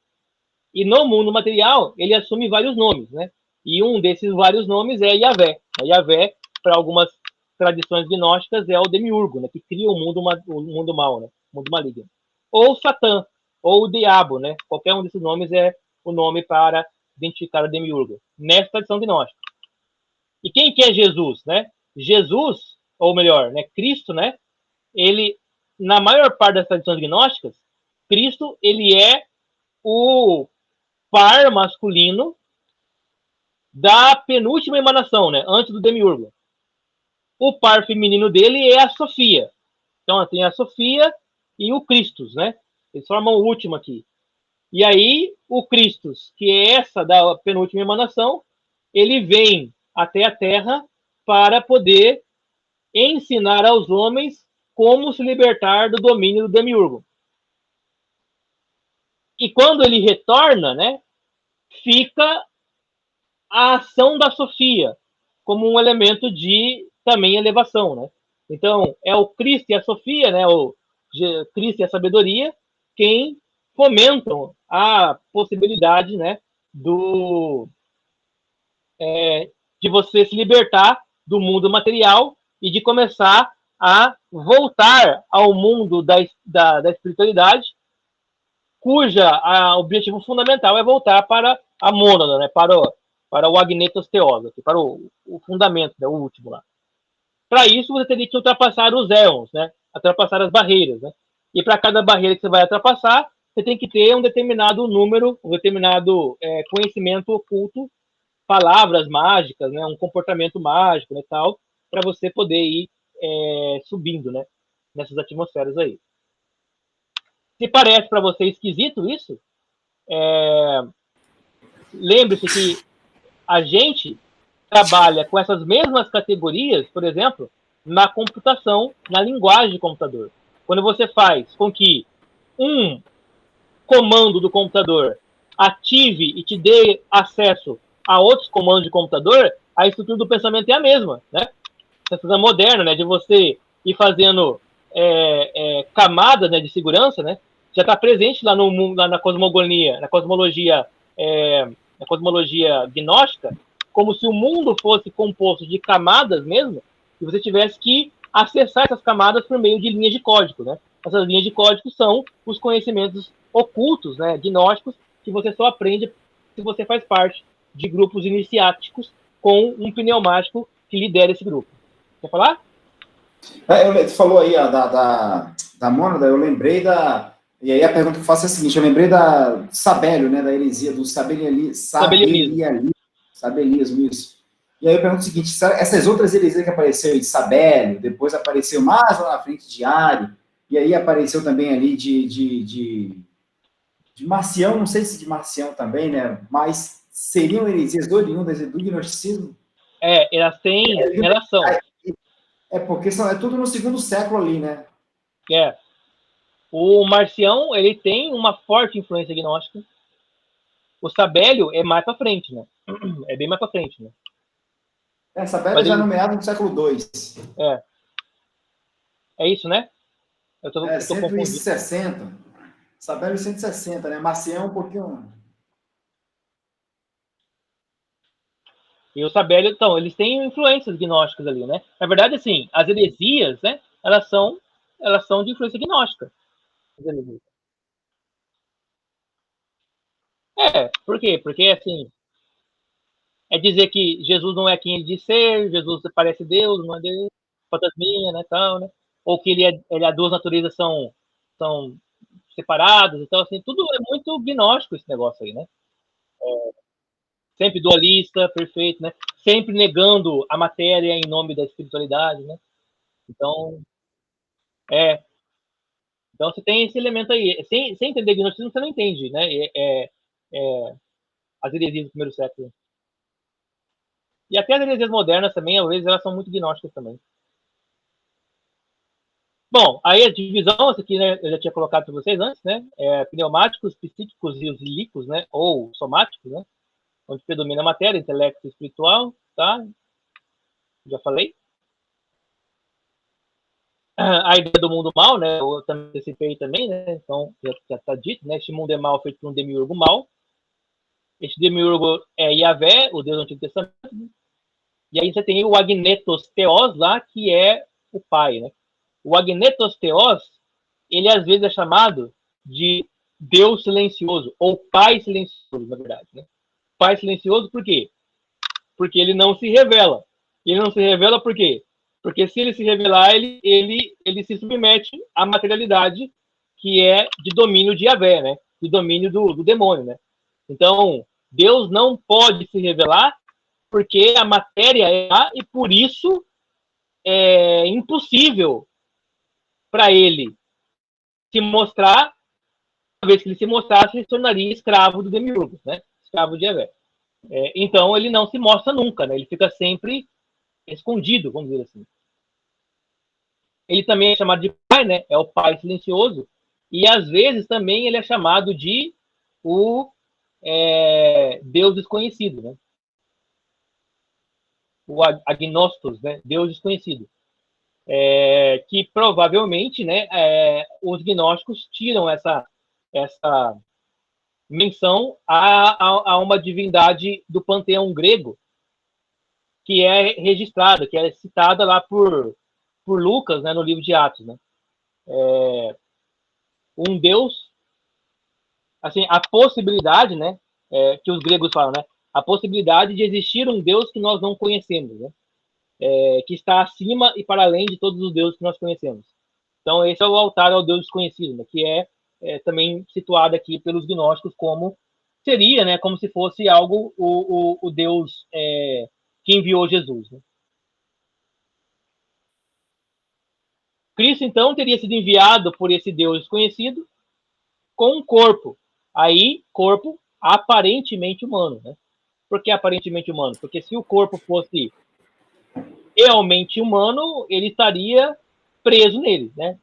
E no mundo material, ele assume vários nomes, né? E um desses vários nomes é Yahvé. Yahvé, para algumas tradições gnósticas, é o Demiurgo, né? Que cria o mundo mal, né? O mundo maligno. Ou Satã, ou o Diabo, né? Qualquer um desses nomes é o nome para identificar o Demiurgo, nessa tradição gnóstica. E quem que é Jesus, né? Jesus, ou melhor, né? Cristo, né? Ele, na maior parte das tradições gnósticas, Cristo, ele é o par masculino da penúltima emanação, né? Antes do Demiurgo. O par feminino dele é a Sofia. Então, tem a Sofia e o Christus, né? Eles formam o último aqui. E aí, o Christus, que é essa da penúltima emanação, ele vem até a Terra para poder ensinar aos homens como se libertar do domínio do Demiurgo. E quando ele retorna, né, fica a ação da Sofia como um elemento de também elevação, né? Então, é o Cristo e a Sofia, né, o Cristo e a sabedoria, quem fomentam a possibilidade, né, de você se libertar do mundo material e de começar a voltar ao mundo da espiritualidade, cuja objetivo fundamental é voltar para a mônada, né, para o Agnetos Theos, para o fundamento, né, o último lá. Para isso, você teria que ultrapassar os éons, né, ultrapassar as barreiras, né? E para cada barreira que você vai ultrapassar, você tem que ter um determinado número, um determinado conhecimento oculto, palavras mágicas, né, um comportamento mágico, né, tal, para você poder ir subindo, né, nessas atmosferas aí. Se parece para você esquisito isso, lembre-se que a gente trabalha com essas mesmas categorias, por exemplo, na computação, na linguagem de computador. Quando você faz com que um comando do computador ative e te dê acesso a outros comandos de computador, a estrutura do pensamento é a mesma, né? A estrutura moderna, né, de você ir fazendo camadas, né, de segurança, né, já está presente lá na cosmologia gnóstica, como se o mundo fosse composto de camadas mesmo, e você tivesse que acessar essas camadas por meio de linhas de código, né? Essas linhas de código são os conhecimentos ocultos, né, gnósticos, que você só aprende se você faz parte de grupos iniciáticos com um pneumático que lidera esse grupo. Quer falar? Você falou aí da mônada, eu lembrei da... E aí a pergunta que eu faço é a seguinte, eu lembrei da Sabélio, né, da heresia do Sabelismo, isso. E aí eu pergunto o seguinte, essas outras heresias que apareceram de Sabélio, depois apareceu mais lá na frente de Ari, e aí apareceu também ali de Marcião, não sei se de Marcião também, né, mas seriam heresias oriundas do gnosticismo? Elas têm relação. Porque é tudo no segundo século ali, né? O Marcião, ele tem uma forte influência gnóstica. O Sabélio é mais para frente, né? É bem mais para frente, né? Sabélio já é nomeado no século II. É isso, né? Eu tô 160. Confundindo. Sabélio 160, né? Marcião um pouquinho... E o Sabélio, então, eles têm influências gnósticas ali, né? Na verdade, assim, as heresias, né? Elas são de influência gnóstica. Por quê? Porque, assim, é dizer que Jesus não é quem ele diz ser, Jesus parece Deus, não é Deus, fantasminha, né, tal, né? ou que as duas naturezas são separadas. Então, assim, tudo é muito gnóstico esse negócio aí, né? Sempre dualista, perfeito, né? Sempre negando a matéria em nome da espiritualidade, né? Então, é, então você tem esse elemento aí. Sem entender gnosticismo, você não entende, né? As heresias do primeiro século. E até as heresias modernas também, às vezes, elas são muito gnósticas também. Bom, aí a divisão, essa aqui, né, eu já tinha colocado para vocês antes, né? Pneumáticos, psíquicos e os ilíquicos, né? Ou somáticos, né? Onde predomina a matéria, intelecto espiritual, tá? Já falei. A ideia do mundo mal, né? Eu também antecipei também, né? Então, já está dito, né? Este mundo é mal feito por um demiurgo mal. Este demiurgo é Yahvé, o Deus do Antigo Testamento. E aí você tem o Agnetos Theos lá, que é o pai, né? O Agnetos Theos, ele às vezes é chamado de Deus silencioso, ou Pai silencioso, na verdade, né? Pai silencioso por quê? Porque ele não se revela. Ele não se revela por quê? Porque se ele se revelar, ele se submete à materialidade que é de domínio de Yahvé, né? De domínio do demônio, né? Então, Deus não pode se revelar porque a matéria é má e por isso é impossível para ele se mostrar. Uma vez que ele se mostrasse, ele se tornaria escravo do demiurgo, né? Escravo de Yahvé. Então, ele não se mostra nunca, né? Ele fica sempre escondido, vamos dizer assim. Ele também é chamado de pai, né? É o pai silencioso. E às vezes também ele é chamado de o Deus desconhecido, né? O agnostos, né? Deus desconhecido. Que provavelmente, né? Os gnósticos tiram essa menção a uma divindade do panteão grego que é registrada, que é citada lá por Lucas, né? No livro de Atos, né? Um Deus, assim, a possibilidade, né, que os gregos falam, né, a possibilidade de existir um Deus que nós não conhecemos, né, que está acima e para além de todos os deuses que nós conhecemos. Então, esse é o altar ao Deus desconhecido, né, que também situado aqui pelos gnósticos como seria, né, como se fosse algo o Deus que enviou Jesus. Né? Cristo, então, teria sido enviado por esse Deus desconhecido com um corpo. Aí, corpo aparentemente humano, né? Por que aparentemente humano? Porque se o corpo fosse realmente humano, ele estaria preso nele, né?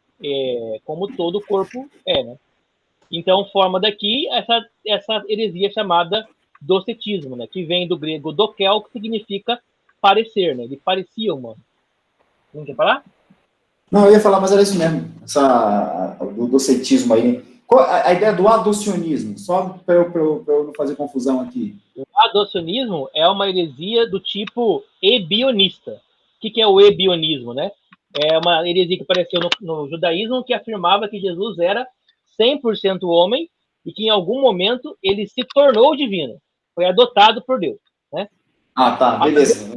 Como todo corpo é, né? Então, forma daqui essa heresia chamada docetismo, né? Que vem do grego dokel, que significa parecer, né? Ele parecia humano. Não quer falar? Não, eu ia falar, mas era isso mesmo, do docetismo aí. Qual a ideia do adocionismo? Só para eu não fazer confusão aqui. O adocionismo é uma heresia do tipo ebionista. O que é o ebionismo, né? É uma heresia que apareceu no judaísmo que afirmava que Jesus era 100% homem e que em algum momento ele se tornou divino. Foi adotado por Deus, né? Ah, tá, beleza.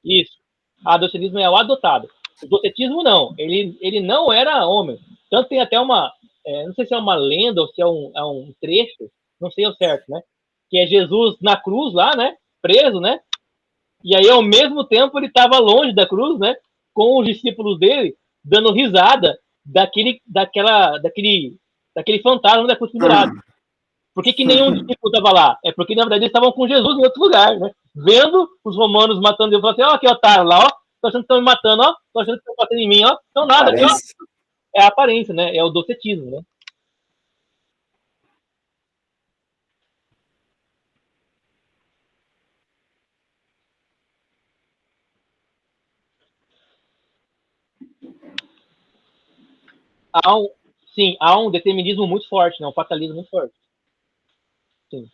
Isso. Adocionismo é o adotado. O docetismo não. Ele não era homem. Tanto tem até não sei se é uma lenda ou se é um trecho, não sei o certo, né? Que é Jesus na cruz lá, né? Preso, né? E aí, ao mesmo tempo, ele estava longe da cruz, né? Com os discípulos dele, dando risada daquele fantasma da cruz pendurado. Por que nenhum discípulo estava lá? É porque, na verdade, eles estavam com Jesus em outro lugar, né? Vendo os romanos matando ele, falando assim, ó, que otário lá, ó, tô achando que estão me matando, ó, tô achando que estão batendo em mim, ó. Não, nada, aqui, ó. É a aparência, né? É o docetismo, né? Há um, sim, há um determinismo muito forte, né? Um fatalismo muito forte. Sim.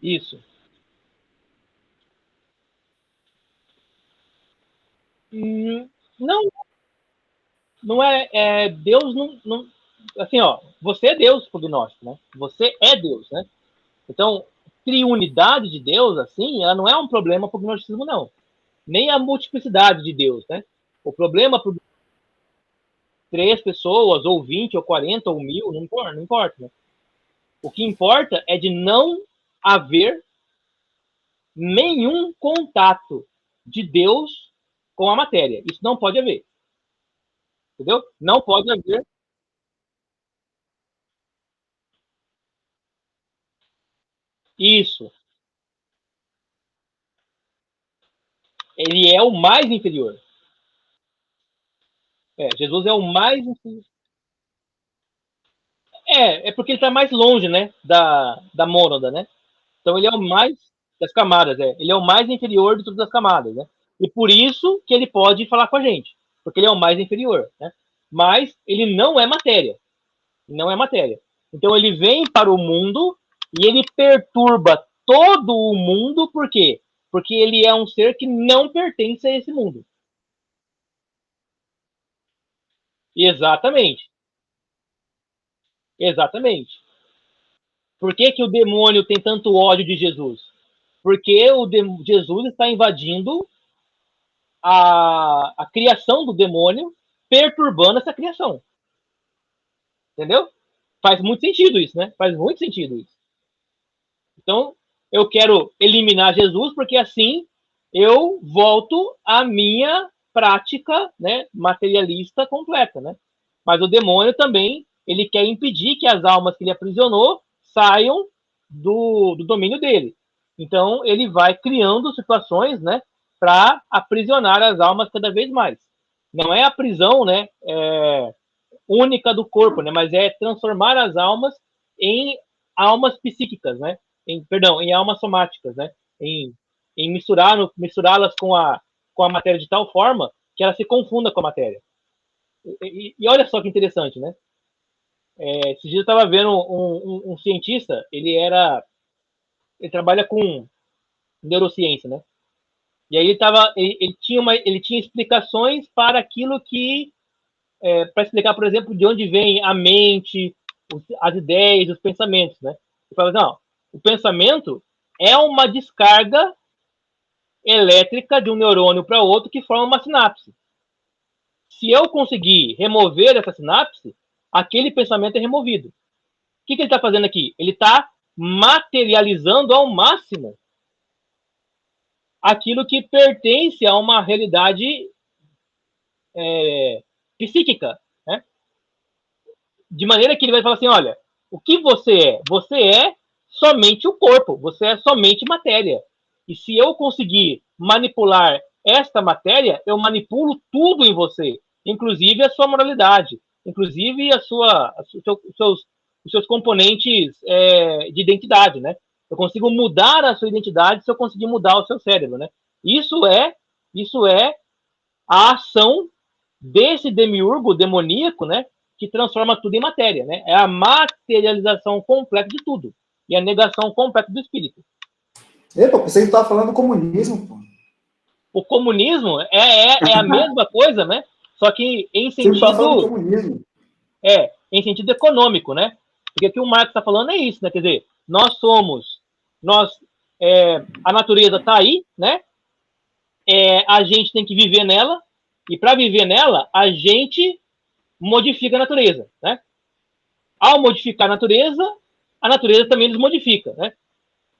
Isso. Não, não é. Deus não. assim, ó, você é Deus pro gnóstico, né? Você é Deus, né? Então, triunidade de Deus, assim, ela não é um problema pro gnosticismo, não. Nem a multiplicidade de Deus, né? O problema pro 3 pessoas, ou 20, ou 40, ou 1000, não importa, não importa, né? O que importa é de não haver nenhum contato de Deus com a matéria. Isso não pode haver. Entendeu? Não pode haver. Isso. Ele é o mais inferior. Jesus é o mais inferior. É porque ele está mais longe, né? Da mônada, né? Então ele é o mais das camadas, ele é o mais inferior de todas as camadas, né? E por isso que ele pode falar com a gente, porque ele é o mais inferior, né? Mas ele não é matéria, não é matéria. Então ele vem para o mundo e ele perturba todo o mundo, por quê? Porque ele é um ser que não pertence a esse mundo. Exatamente. Exatamente. Por que o demônio tem tanto ódio de Jesus? Porque Jesus está invadindo a criação do demônio, perturbando essa criação. Entendeu? Faz muito sentido isso, né? Faz muito sentido isso. Então, eu quero eliminar Jesus, porque assim eu volto à minha prática, né, materialista completa, né? Mas o demônio também, ele quer impedir que as almas que ele aprisionou saiam do domínio dele. Então, ele vai criando situações, né, para aprisionar as almas cada vez mais. Não é a prisão, né, única do corpo, né, mas é transformar as almas em almas psíquicas, né? Em almas somáticas, né? Em misturá-las com a matéria de tal forma que ela se confunda com a matéria. E olha só que interessante, né? Esses dias eu estava vendo um cientista, ele trabalha com neurociência, né? E aí ele tinha explicações para aquilo que, para explicar, por exemplo, de onde vem a mente, as ideias, os pensamentos, né? Ele fala, não, o pensamento é uma descarga elétrica de um neurônio para outro que forma uma sinapse. Se eu conseguir remover essa sinapse, aquele pensamento é removido. O que ele está fazendo aqui? Ele está materializando ao máximo aquilo que pertence a uma realidade psíquica, né? De maneira que ele vai falar assim, olha, o que você é? Você é somente o corpo, você é somente matéria. E se eu conseguir manipular esta matéria, eu manipulo tudo em você, inclusive a sua moralidade, inclusive os seus componentes de identidade, né? Eu consigo mudar a sua identidade se eu conseguir mudar o seu cérebro, né? Isso é a ação desse demiurgo demoníaco, né? Que transforma tudo em matéria, né? É a materialização completa de tudo e a negação completa do espírito. Epa, você estava falando do comunismo, pô. O comunismo é a mesma coisa, né? Só que em sentido em sentido econômico, né? Porque o que o Marx está falando é isso, né? Quer dizer, a natureza está aí, né? A gente tem que viver nela e para viver nela a gente modifica a natureza, né? Ao modificar a natureza também nos modifica, né?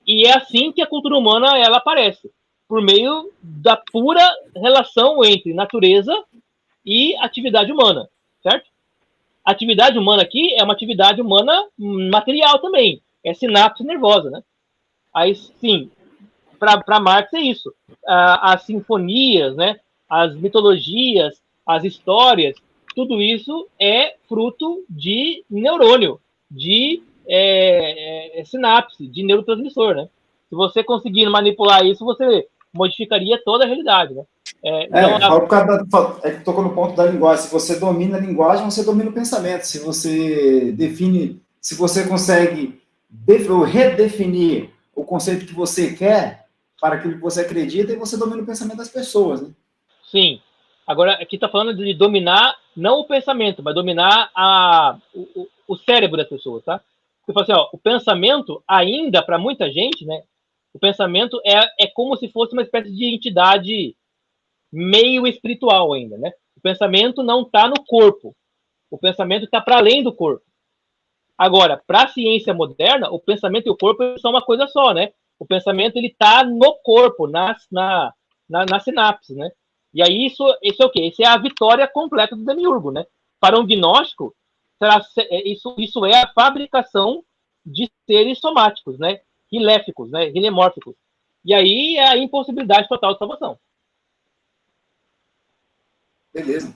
E é assim que a cultura humana ela aparece, por meio da pura relação entre natureza e atividade humana, certo? A atividade humana aqui é uma atividade humana material também, é sinapse nervosa, né? Aí sim, para Marx é isso. As sinfonias, né? As mitologias, as histórias, tudo isso é fruto de neurônio, de sinapse, de neurotransmissor, né? Se você conseguir manipular isso, você modificaria toda a realidade, né? Que tocou no ponto da linguagem. Se você domina a linguagem, você domina o pensamento. Se você se você consegue redefinir o conceito que você quer para aquilo que você acredita, e você domina o pensamento das pessoas, né? Sim. Agora, aqui está falando de dominar não o pensamento, mas dominar o cérebro das pessoas, tá? Porque assim, ó, o pensamento ainda, para muita gente, né? O pensamento é como se fosse uma espécie de entidade meio espiritual ainda, né? O pensamento não está no corpo. O pensamento está para além do corpo. Agora, para a ciência moderna, o pensamento e o corpo são uma coisa só, né? O pensamento ele está no corpo, na sinapse, né? E aí isso é o quê? Isso é a vitória completa do demiurgo, né? Para um gnóstico, isso é a fabricação de seres somáticos, né? Hiléficos, né? Hilemórficos. E aí é a impossibilidade total de salvação. Beleza.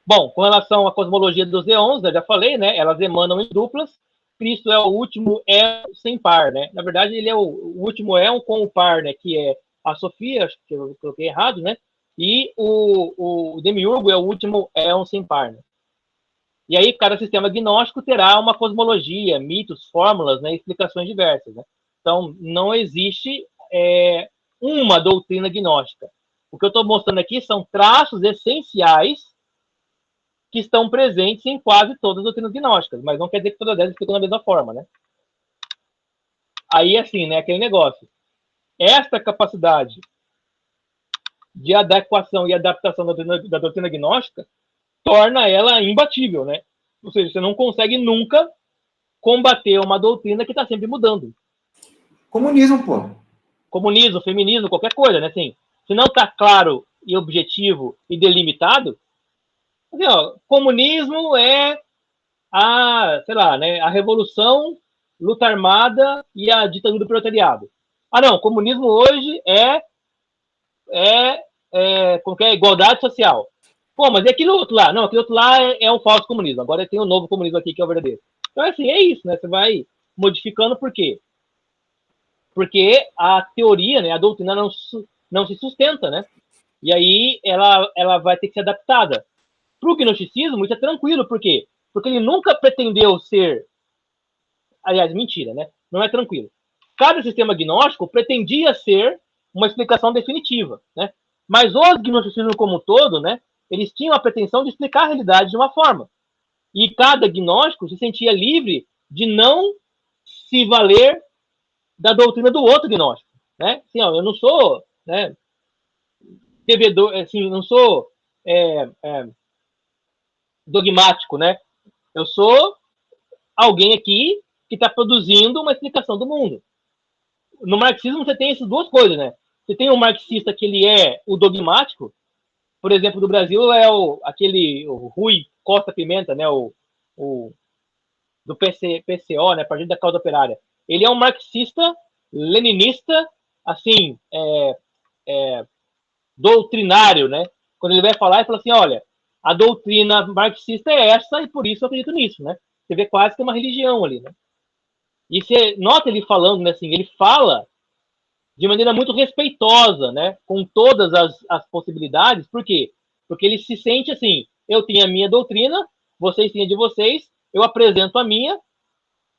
Bom, com relação à cosmologia dos éons, eu já falei, né? Elas emanam em duplas. Cristo é o último éon sem par, né? Na verdade, ele é o último éon com o par, né? Que é a Sofia, acho que eu coloquei errado, né? E o Demiurgo é o último éon sem par, né? E aí, cada sistema gnóstico terá uma cosmologia, mitos, fórmulas, né? Explicações diversas, né? Então, não existe uma doutrina gnóstica. O que eu estou mostrando aqui são traços essenciais que estão presentes em quase todas as doutrinas gnósticas, mas não quer dizer que todas elas explicam da mesma forma, né? Aí, assim, né, aquele negócio. Esta capacidade de adequação e adaptação da doutrina gnóstica torna ela imbatível, né? Ou seja, você não consegue nunca combater uma doutrina que está sempre mudando. Comunismo, pô. Comunismo, feminismo, qualquer coisa, né? Assim, se não está claro e objetivo e delimitado, assim, ó, comunismo é sei lá, né, a revolução, luta armada e a ditadura do proletariado. Ah, não, comunismo hoje como que é? Igualdade social. Pô, mas e aquele outro lá? Não, aquele outro lá é o falso comunismo. Agora tem o novo comunismo aqui, que é o verdadeiro. Então, assim, é isso, né? Você vai modificando por quê? Porque a teoria, né, a doutrina não se sustenta, né? E aí ela vai ter que ser adaptada. Para o gnosticismo, isso é tranquilo, por quê? Porque ele nunca pretendeu ser... Aliás, mentira, né? Não é tranquilo. Cada sistema gnóstico pretendia ser uma explicação definitiva, né? Mas os gnosticismos como um todo, né? Eles tinham a pretensão de explicar a realidade de uma forma. E cada gnóstico se sentia livre de não se valer da doutrina do outro gnóstico, né? Assim, ó, eu não sou, né, devedor, assim, não sou dogmático, né? Eu sou alguém aqui que está produzindo uma explicação do mundo. No marxismo você tem essas duas coisas, né? Você tem um marxista que ele é o dogmático, por exemplo, do Brasil é o Rui Costa Pimenta, né? Do PCO, né? Partido da Causa Operária. Ele é um marxista, leninista, assim, doutrinário, né? Quando ele vai falar, ele fala assim, olha, a doutrina marxista é essa e por isso eu acredito nisso, né? Você vê quase que uma religião ali, né? E você nota ele falando, né, assim, ele fala de maneira muito respeitosa, né, com todas as possibilidades. Por quê? Porque ele se sente assim, eu tenho a minha doutrina, vocês têm a de vocês, eu apresento a minha,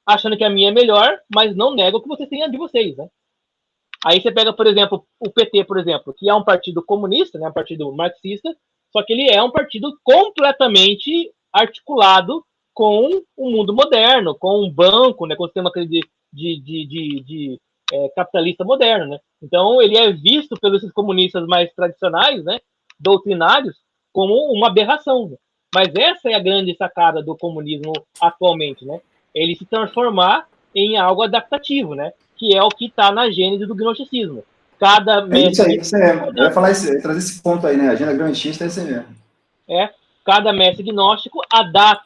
achando que a minha é melhor, mas não nego que vocês têm a de vocês, né? Aí você pega, por exemplo, o PT, por exemplo, que é um partido comunista, né, um partido marxista, só que ele é um partido completamente articulado com o mundo moderno, com um banco, né, com o sistema de capitalista moderno, né? Então ele é visto pelos comunistas mais tradicionais, né, doutrinários, como uma aberração. Né? Mas essa é a grande sacada do comunismo atualmente, né? Ele se transformar em algo adaptativo, né? Que é o que está na gênese do gnosticismo. Cada mestre... Isso aí. Eu ia falar isso, eu ia trazer esse ponto aí, né? A agenda gnostista é isso aí mesmo. Cada mestre gnóstico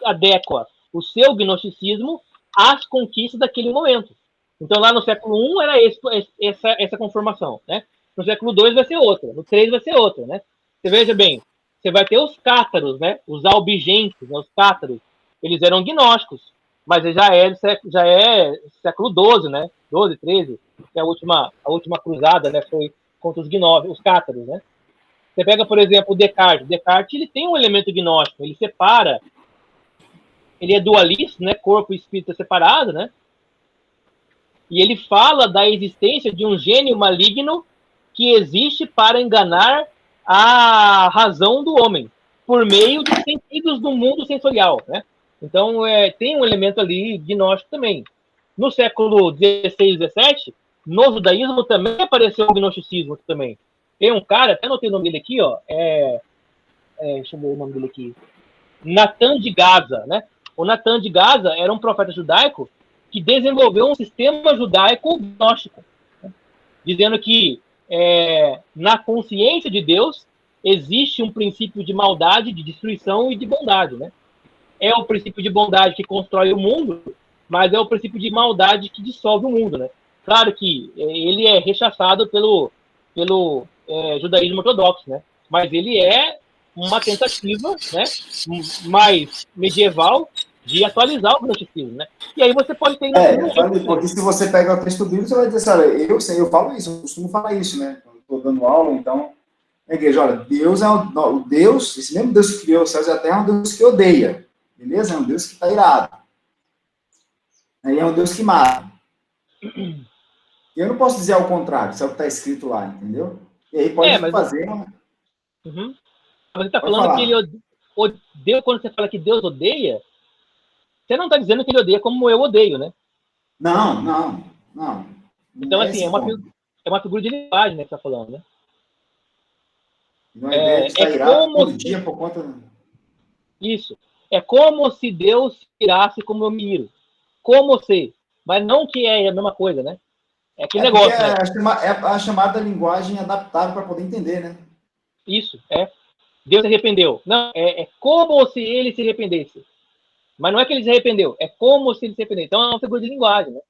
adequa o seu gnosticismo às conquistas daquele momento. Então, lá no século I era essa conformação, né? No século II vai ser outra, no III vai ser outra, né? Você veja bem, você vai ter os cátaros, né? Os albigenses, né? Os cátaros, eles eram gnósticos, mas já é século XII, né? 12, 13, que a última cruzada, né? Foi contra os cátaros, né? Você pega, por exemplo, o Descartes. Descartes, ele tem um elemento gnóstico, ele separa, ele é dualista, né? Corpo e espírito separado, né? E ele fala da existência de um gênio maligno que existe para enganar a razão do homem, por meio dos sentidos do mundo sensorial, né? Então, tem um elemento ali gnóstico também. No século XVI, XVII, no judaísmo também apareceu o gnosticismo também. Tem um cara, até anotei o nome dele aqui, ó, deixa eu ver o nome dele aqui, Natan de Gaza, né? O Natan de Gaza era um profeta judaico que desenvolveu um sistema judaico gnóstico, né? Dizendo que na consciência de Deus existe um princípio de maldade, de destruição e de bondade, né? É o princípio de bondade que constrói o mundo, mas é o princípio de maldade que dissolve o mundo, né? Claro que ele é rechaçado pelo judaísmo ortodoxo, né? Mas ele é uma tentativa, né, mais medieval de atualizar o gnosticismo, né? E aí você pode ter... Porque se você pega o texto bíblico, você vai dizer, olha, eu falo isso, eu costumo falar isso, né? Estou dando aula, então, na igreja, olha, Deus é o Deus, esse mesmo Deus que criou os céus e a terra é um Deus que odeia, beleza? É um Deus que está irado. Aí é um Deus que mata. E eu não posso dizer ao contrário, isso é o que está escrito lá, entendeu? E aí pode fazer uma... Uhum. Você está falando falar. Que ele odeia, quando você fala que Deus odeia, você não está dizendo que ele odeia como eu odeio, né? Não. Então, assim, é uma figura de linguagem, né, que você está falando, né? Não é ideia de estar irado por dia por conta... Isso. É como se Deus irasse como eu me iro. Como se. Mas não que é a mesma coisa, né? É aquele negócio, né? É a chamada linguagem adaptável para poder entender, né? Isso, Deus se arrependeu. Não, é como se ele se arrependesse. Mas não é que ele se arrependeu, é como se ele se arrependesse. Então é uma figura de linguagem, né?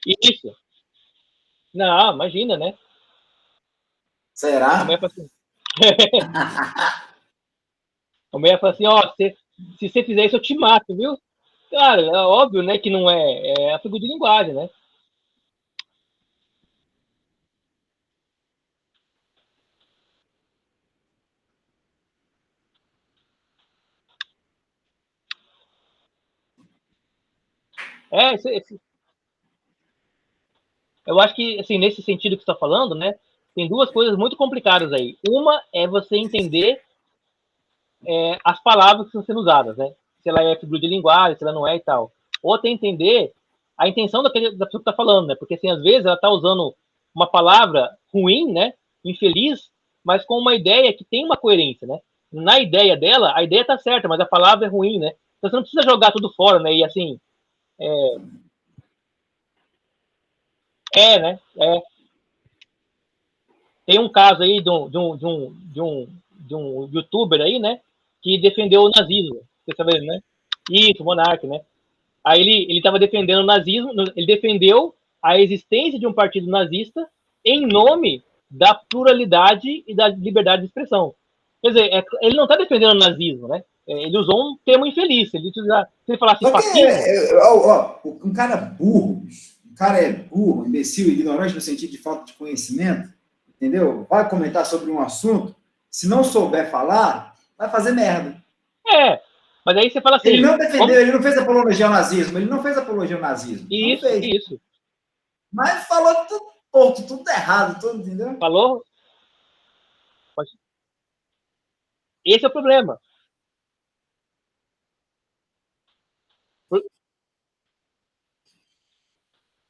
Isso. Não, imagina, né? Será? A mulher fala assim, a mulher fala assim, ó, se você fizer isso, eu te mato, viu? Cara, é óbvio, né, que não é a figura de linguagem, né? Eu acho que, assim, nesse sentido que você está falando, né, tem duas coisas muito complicadas aí. Uma é você entender as palavras que estão sendo usadas, né? Se ela é figura de linguagem, se ela não é e tal. Outra é entender a intenção da pessoa que está falando, né? Porque, assim, às vezes ela está usando uma palavra ruim, né? Infeliz, mas com uma ideia que tem uma coerência, né? Na ideia dela, a ideia está certa, mas a palavra é ruim, né? Então você não precisa jogar tudo fora, né? E assim, né? Tem um caso aí de um youtuber aí, né? Que defendeu o nazismo. Você sabe, né? Isso, Monark, né? Aí ele estava defendendo o nazismo, ele defendeu a existência de um partido nazista em nome da pluralidade e da liberdade de expressão. Quer dizer, ele não está defendendo o nazismo, né? Ele usou um termo infeliz. Se ele falasse fascismo... um cara burro, um cara é burro, imbecil, ignorante no sentido de falta de conhecimento, entendeu? Vai comentar sobre um assunto, se não souber falar, vai fazer merda. Mas aí você fala assim... Ele não defendeu, ele não fez apologia ao nazismo, Isso. Mas falou tudo errado, tudo, entendeu? Falou? Esse é o problema.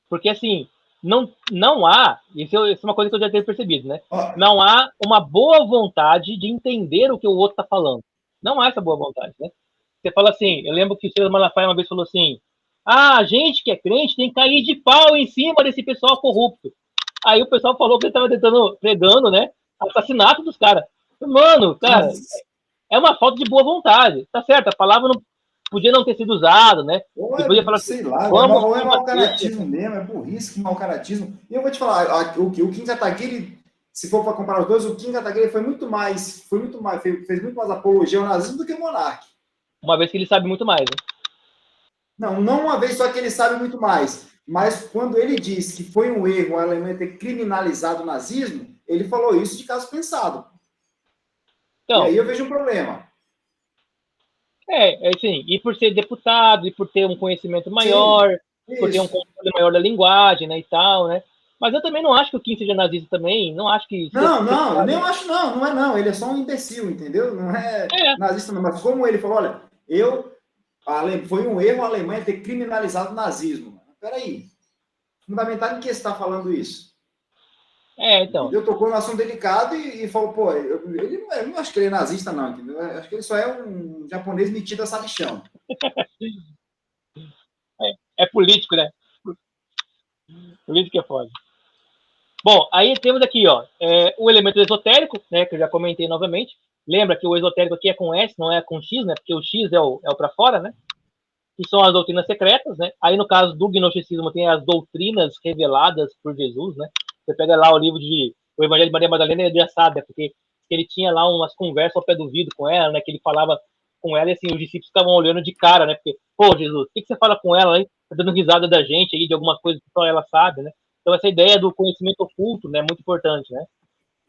Porque, assim, não há... Isso é uma coisa que eu já tenho percebido, né? Não há uma boa vontade de entender o que o outro está falando. Não há essa boa vontade, né? Você fala assim, eu lembro que o César Malafaia uma vez falou assim, a gente que é crente tem que cair de pau em cima desse pessoal corrupto. Aí o pessoal falou que ele estava pregando, né, assassinato dos caras. Mano, cara, é uma falta de boa vontade. Tá certo, a palavra não podia não ter sido usada, né? Podia falar sei assim, lá, ou é mau caratismo mesmo, é burrice, mau caratismo. E eu vou te falar, o Kim Kataguiri, se for para comparar os dois, o Kim Kataguiri fez muito mais apologia ao nazismo do que o Monark. Uma vez que ele sabe muito mais, né? Não uma vez só que ele sabe muito mais. Mas quando ele disse que foi um erro a Alemanha ter criminalizado o nazismo, ele falou isso de caso pensado. Então, e aí eu vejo um problema. Assim, e por ser deputado, e por ter um conhecimento Sim, maior, por ter um isso. controle maior da linguagem, né, e tal, né? Mas eu também não acho que o Kim seja nazista também, não acho que Não, eu nem acho não é não, ele é só um imbecil, entendeu? Não é é, nazista não, mas como ele falou, olha, foi um erro a Alemanha ter criminalizado o nazismo. Peraí, fundamental em que você está falando isso? então. Entendeu? Tocou no assunto delicado e falou, pô, eu não acho que ele é nazista não, entendeu? Eu acho que ele só é um japonês metido a sabichão. É político, né? Político é foda. Bom, aí temos aqui, ó, o elemento esotérico, né, que eu já comentei novamente. Lembra que o esotérico aqui é com S, não é com X, né? Porque o X é o para fora, né? Que são as doutrinas secretas, né? Aí no caso do gnosticismo tem as doutrinas reveladas por Jesus, né? Você pega lá o livro de o Evangelho de Maria Madalena, é engraçado, né? Porque ele tinha lá umas conversas ao pé do vidro com ela, né? Que ele falava com ela e assim, os discípulos estavam olhando de cara, né? Porque, pô, Jesus, o que você fala com ela aí? Tá dando risada da gente aí, de algumas coisas que só ela sabe, né? Então essa ideia do conhecimento oculto, né? É muito importante, né?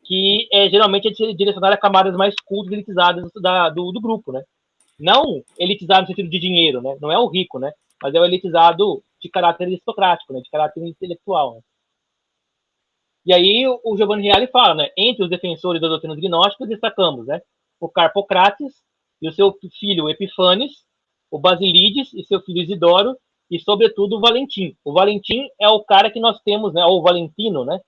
Que geralmente é direcionada a camadas mais cultas e elitizadas do grupo, né? Não elitizado no sentido de dinheiro, né? Não é o rico, né? Mas é o elitizado de caráter aristocrático, né? De caráter intelectual. Né? E aí o Giovanni Reale fala, né? Entre os defensores das doutrinas gnósticas destacamos, né? O Carpocrates e o seu filho Epifanes, o Basilides e seu filho Isidoro e, sobretudo, o Valentim. O Valentim é o cara que nós temos, né? Ou o Valentino, né?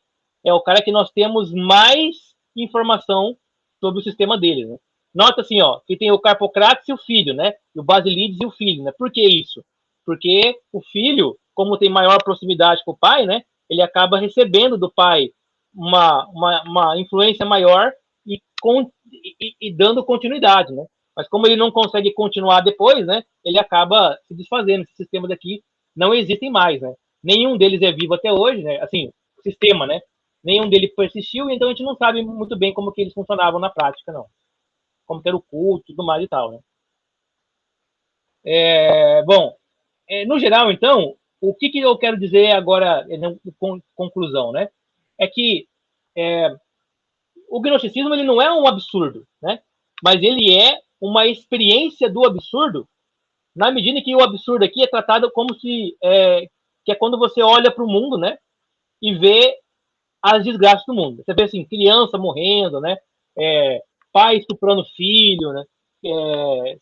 É o cara que nós temos mais informação sobre o sistema dele, né? Nota assim, ó, que tem o Carpocrates e o filho, né? E o Basilides e o filho, né? Por que isso? Porque o filho, como tem maior proximidade com o pai, né? Ele acaba recebendo do pai uma influência maior e dando continuidade, né? Mas como ele não consegue continuar depois, né? Ele acaba se desfazendo. Esses sistemas aqui não existem mais, né? Nenhum deles é vivo até hoje, né? Assim, o sistema, né? Nenhum deles persistiu, então a gente não sabe muito bem como que eles funcionavam na prática, não. Como que era o culto, tudo mais e tal, né? Bom, no geral, então, o que eu quero dizer agora, com conclusão, né? É que o gnosticismo ele não é um absurdo, né? Mas ele é uma experiência do absurdo, na medida que o absurdo aqui é tratado como se que é quando você olha para o mundo, né? E vê as desgraças do mundo. Você vê assim, criança morrendo, né? Pai estuprando filho, né?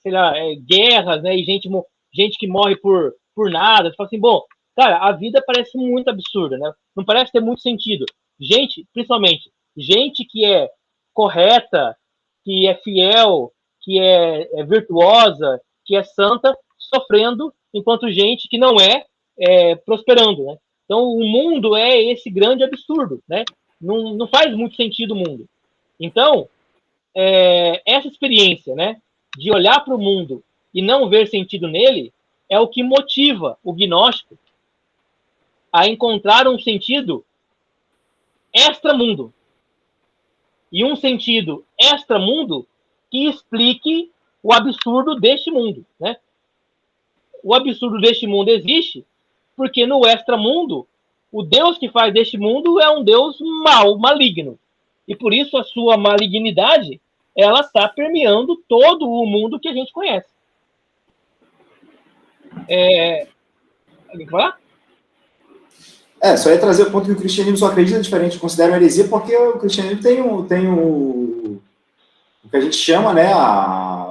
Sei lá, guerras, né? E gente que morre por nada. Você fala assim, bom, cara, a vida parece muito absurda, né? Não parece ter muito sentido. Gente, principalmente, gente que é correta, que é fiel, que é virtuosa, que é santa, sofrendo, enquanto gente que não prosperando, né? Então, o mundo é esse grande absurdo, né? Não faz muito sentido o mundo. Então, essa experiência, né, de olhar para o mundo e não ver sentido nele, é o que motiva o gnóstico a encontrar um sentido extramundo. E um sentido extramundo que explique o absurdo deste mundo, né? O absurdo deste mundo existe porque no extramundo, o Deus que faz deste mundo é um Deus mau, maligno. E por isso a sua malignidade ela está permeando todo o mundo que a gente conhece. Alguém quer falar? Só ia trazer o ponto que o cristianismo só acredita diferente, considera uma heresia, porque o cristianismo tem o que a gente chama, né,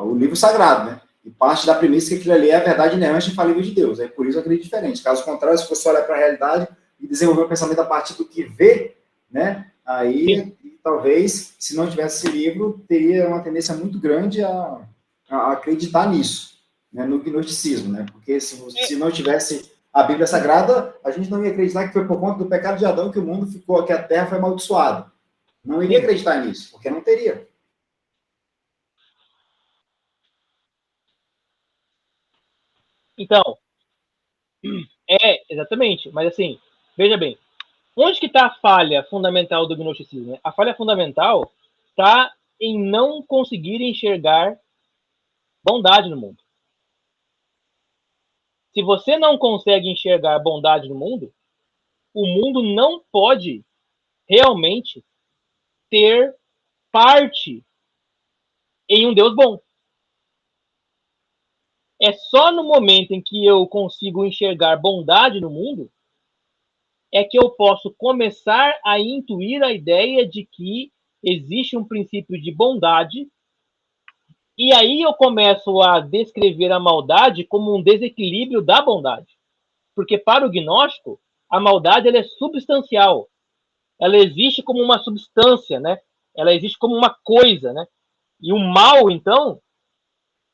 o livro sagrado, né? E parte da premissa que aquilo ali é a verdade inerrante e infalível de Deus. É por isso eu acredito diferente. Caso contrário, se fosse olhar para a realidade e desenvolver um pensamento a partir do que vê, né? Aí, talvez, se não tivesse esse livro, teria uma tendência muito grande a acreditar nisso, né? No gnosticismo, né? Porque se não tivesse a Bíblia Sagrada, a gente não ia acreditar que foi por conta do pecado de Adão que o mundo ficou, que a Terra foi amaldiçoada. Não iria acreditar nisso, porque não teria. Então, exatamente. Mas assim, veja bem, onde que está a falha fundamental do gnosticismo? Né? A falha fundamental está em não conseguir enxergar bondade no mundo. Se você não consegue enxergar bondade no mundo, o mundo não pode realmente ter parte em um Deus bom. É só no momento em que eu consigo enxergar bondade no mundo é que eu posso começar a intuir a ideia de que existe um princípio de bondade, e aí eu começo a descrever a maldade como um desequilíbrio da bondade. Porque para o gnóstico, a maldade ela é substancial. Ela existe como uma substância, né? Ela existe como uma coisa, né? E o mal, então,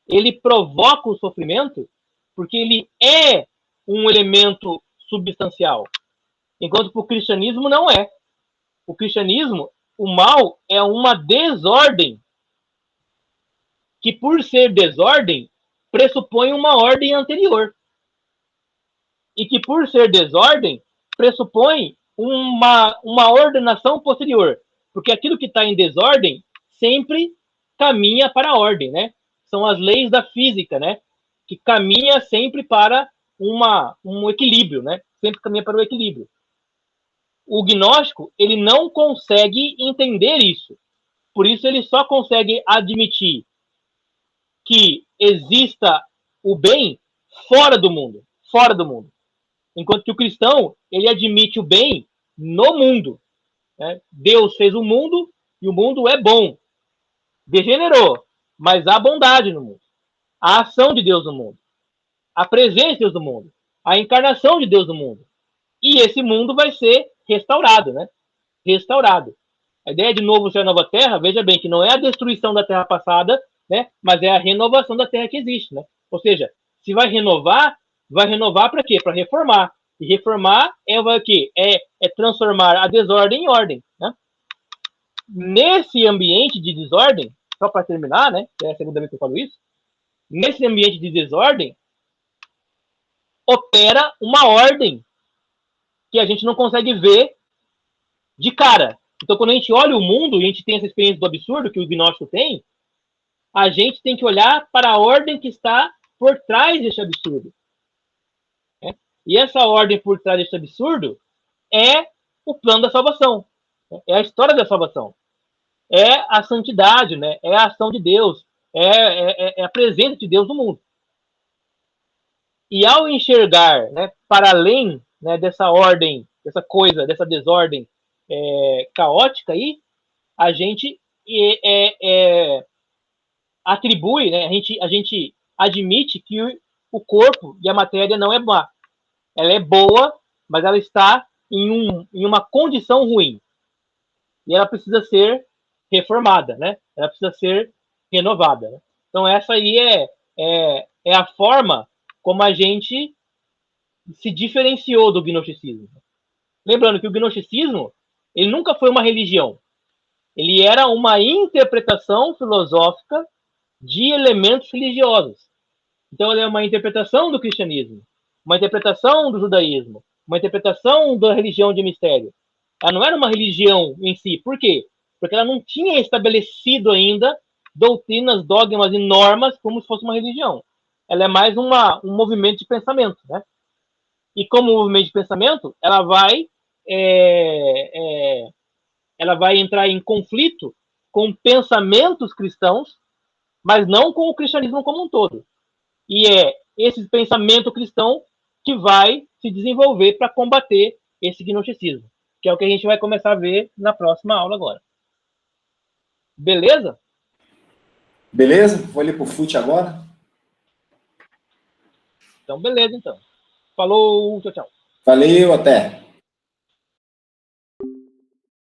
ele provoca o sofrimento porque ele é um elemento substancial. Enquanto para o cristianismo não é. O cristianismo, o mal é uma desordem que, por ser desordem, pressupõe uma ordem anterior. E que, por ser desordem, pressupõe uma ordenação posterior. Porque aquilo que está em desordem sempre caminha para a ordem, né? São as leis da física, né? Que caminha sempre para um equilíbrio, né? Sempre caminha para o equilíbrio. O gnóstico, ele não consegue entender isso. Por isso ele só consegue admitir que exista o bem fora do mundo, fora do mundo. Enquanto que o cristão, ele admite o bem no mundo. Né? Deus fez o mundo e o mundo é bom. Degenerou, mas há bondade no mundo. A ação de Deus no mundo. A presença de Deus no mundo. A encarnação de Deus no mundo. E esse mundo vai ser restaurado, né? Restaurado. A ideia de novo céu e nova terra, veja bem, que não é a destruição da terra passada, né? Mas é a renovação da terra que existe, né? Ou seja, se vai renovar para quê? Para reformar. E reformar o quê? É transformar a desordem em ordem, né? Nesse ambiente de desordem, só para terminar, né? É a segunda vez que eu falo isso. Nesse ambiente de desordem, opera uma ordem que a gente não consegue ver de cara. Então, quando a gente olha o mundo e a gente tem essa experiência do absurdo que o gnóstico tem, a gente tem que olhar para a ordem que está por trás desse absurdo. Né? E essa ordem por trás desse absurdo é o plano da salvação. É a história da salvação. É a santidade, né? É a ação de Deus. É a presença de Deus no mundo. E ao enxergar, né, para além, né, dessa ordem, dessa coisa, dessa desordem caótica aí, a gente atribui, né, a gente admite que o corpo e a matéria não é má. Ela é boa, mas ela está em uma condição ruim. E ela precisa ser reformada, né? Ela precisa ser renovada. Né? Então essa aí é a forma como a gente se diferenciou do gnosticismo. Lembrando que o gnosticismo, ele nunca foi uma religião. Ele era uma interpretação filosófica de elementos religiosos. Então ele é uma interpretação do cristianismo, uma interpretação do judaísmo, uma interpretação da religião de mistério. Ela não era uma religião em si. Por quê? Porque ela não tinha estabelecido ainda doutrinas, dogmas e normas como se fosse uma religião. Ela é mais um movimento de pensamento, né? E como movimento de pensamento, ela vai entrar em conflito com pensamentos cristãos, mas não com o cristianismo como um todo. E é esse pensamento cristão que vai se desenvolver para combater esse gnosticismo, que é o que a gente vai começar a ver na próxima aula agora. Beleza? Beleza? Vou ali pro fute agora. Então, beleza, então. Falou, tchau, tchau. Valeu, até.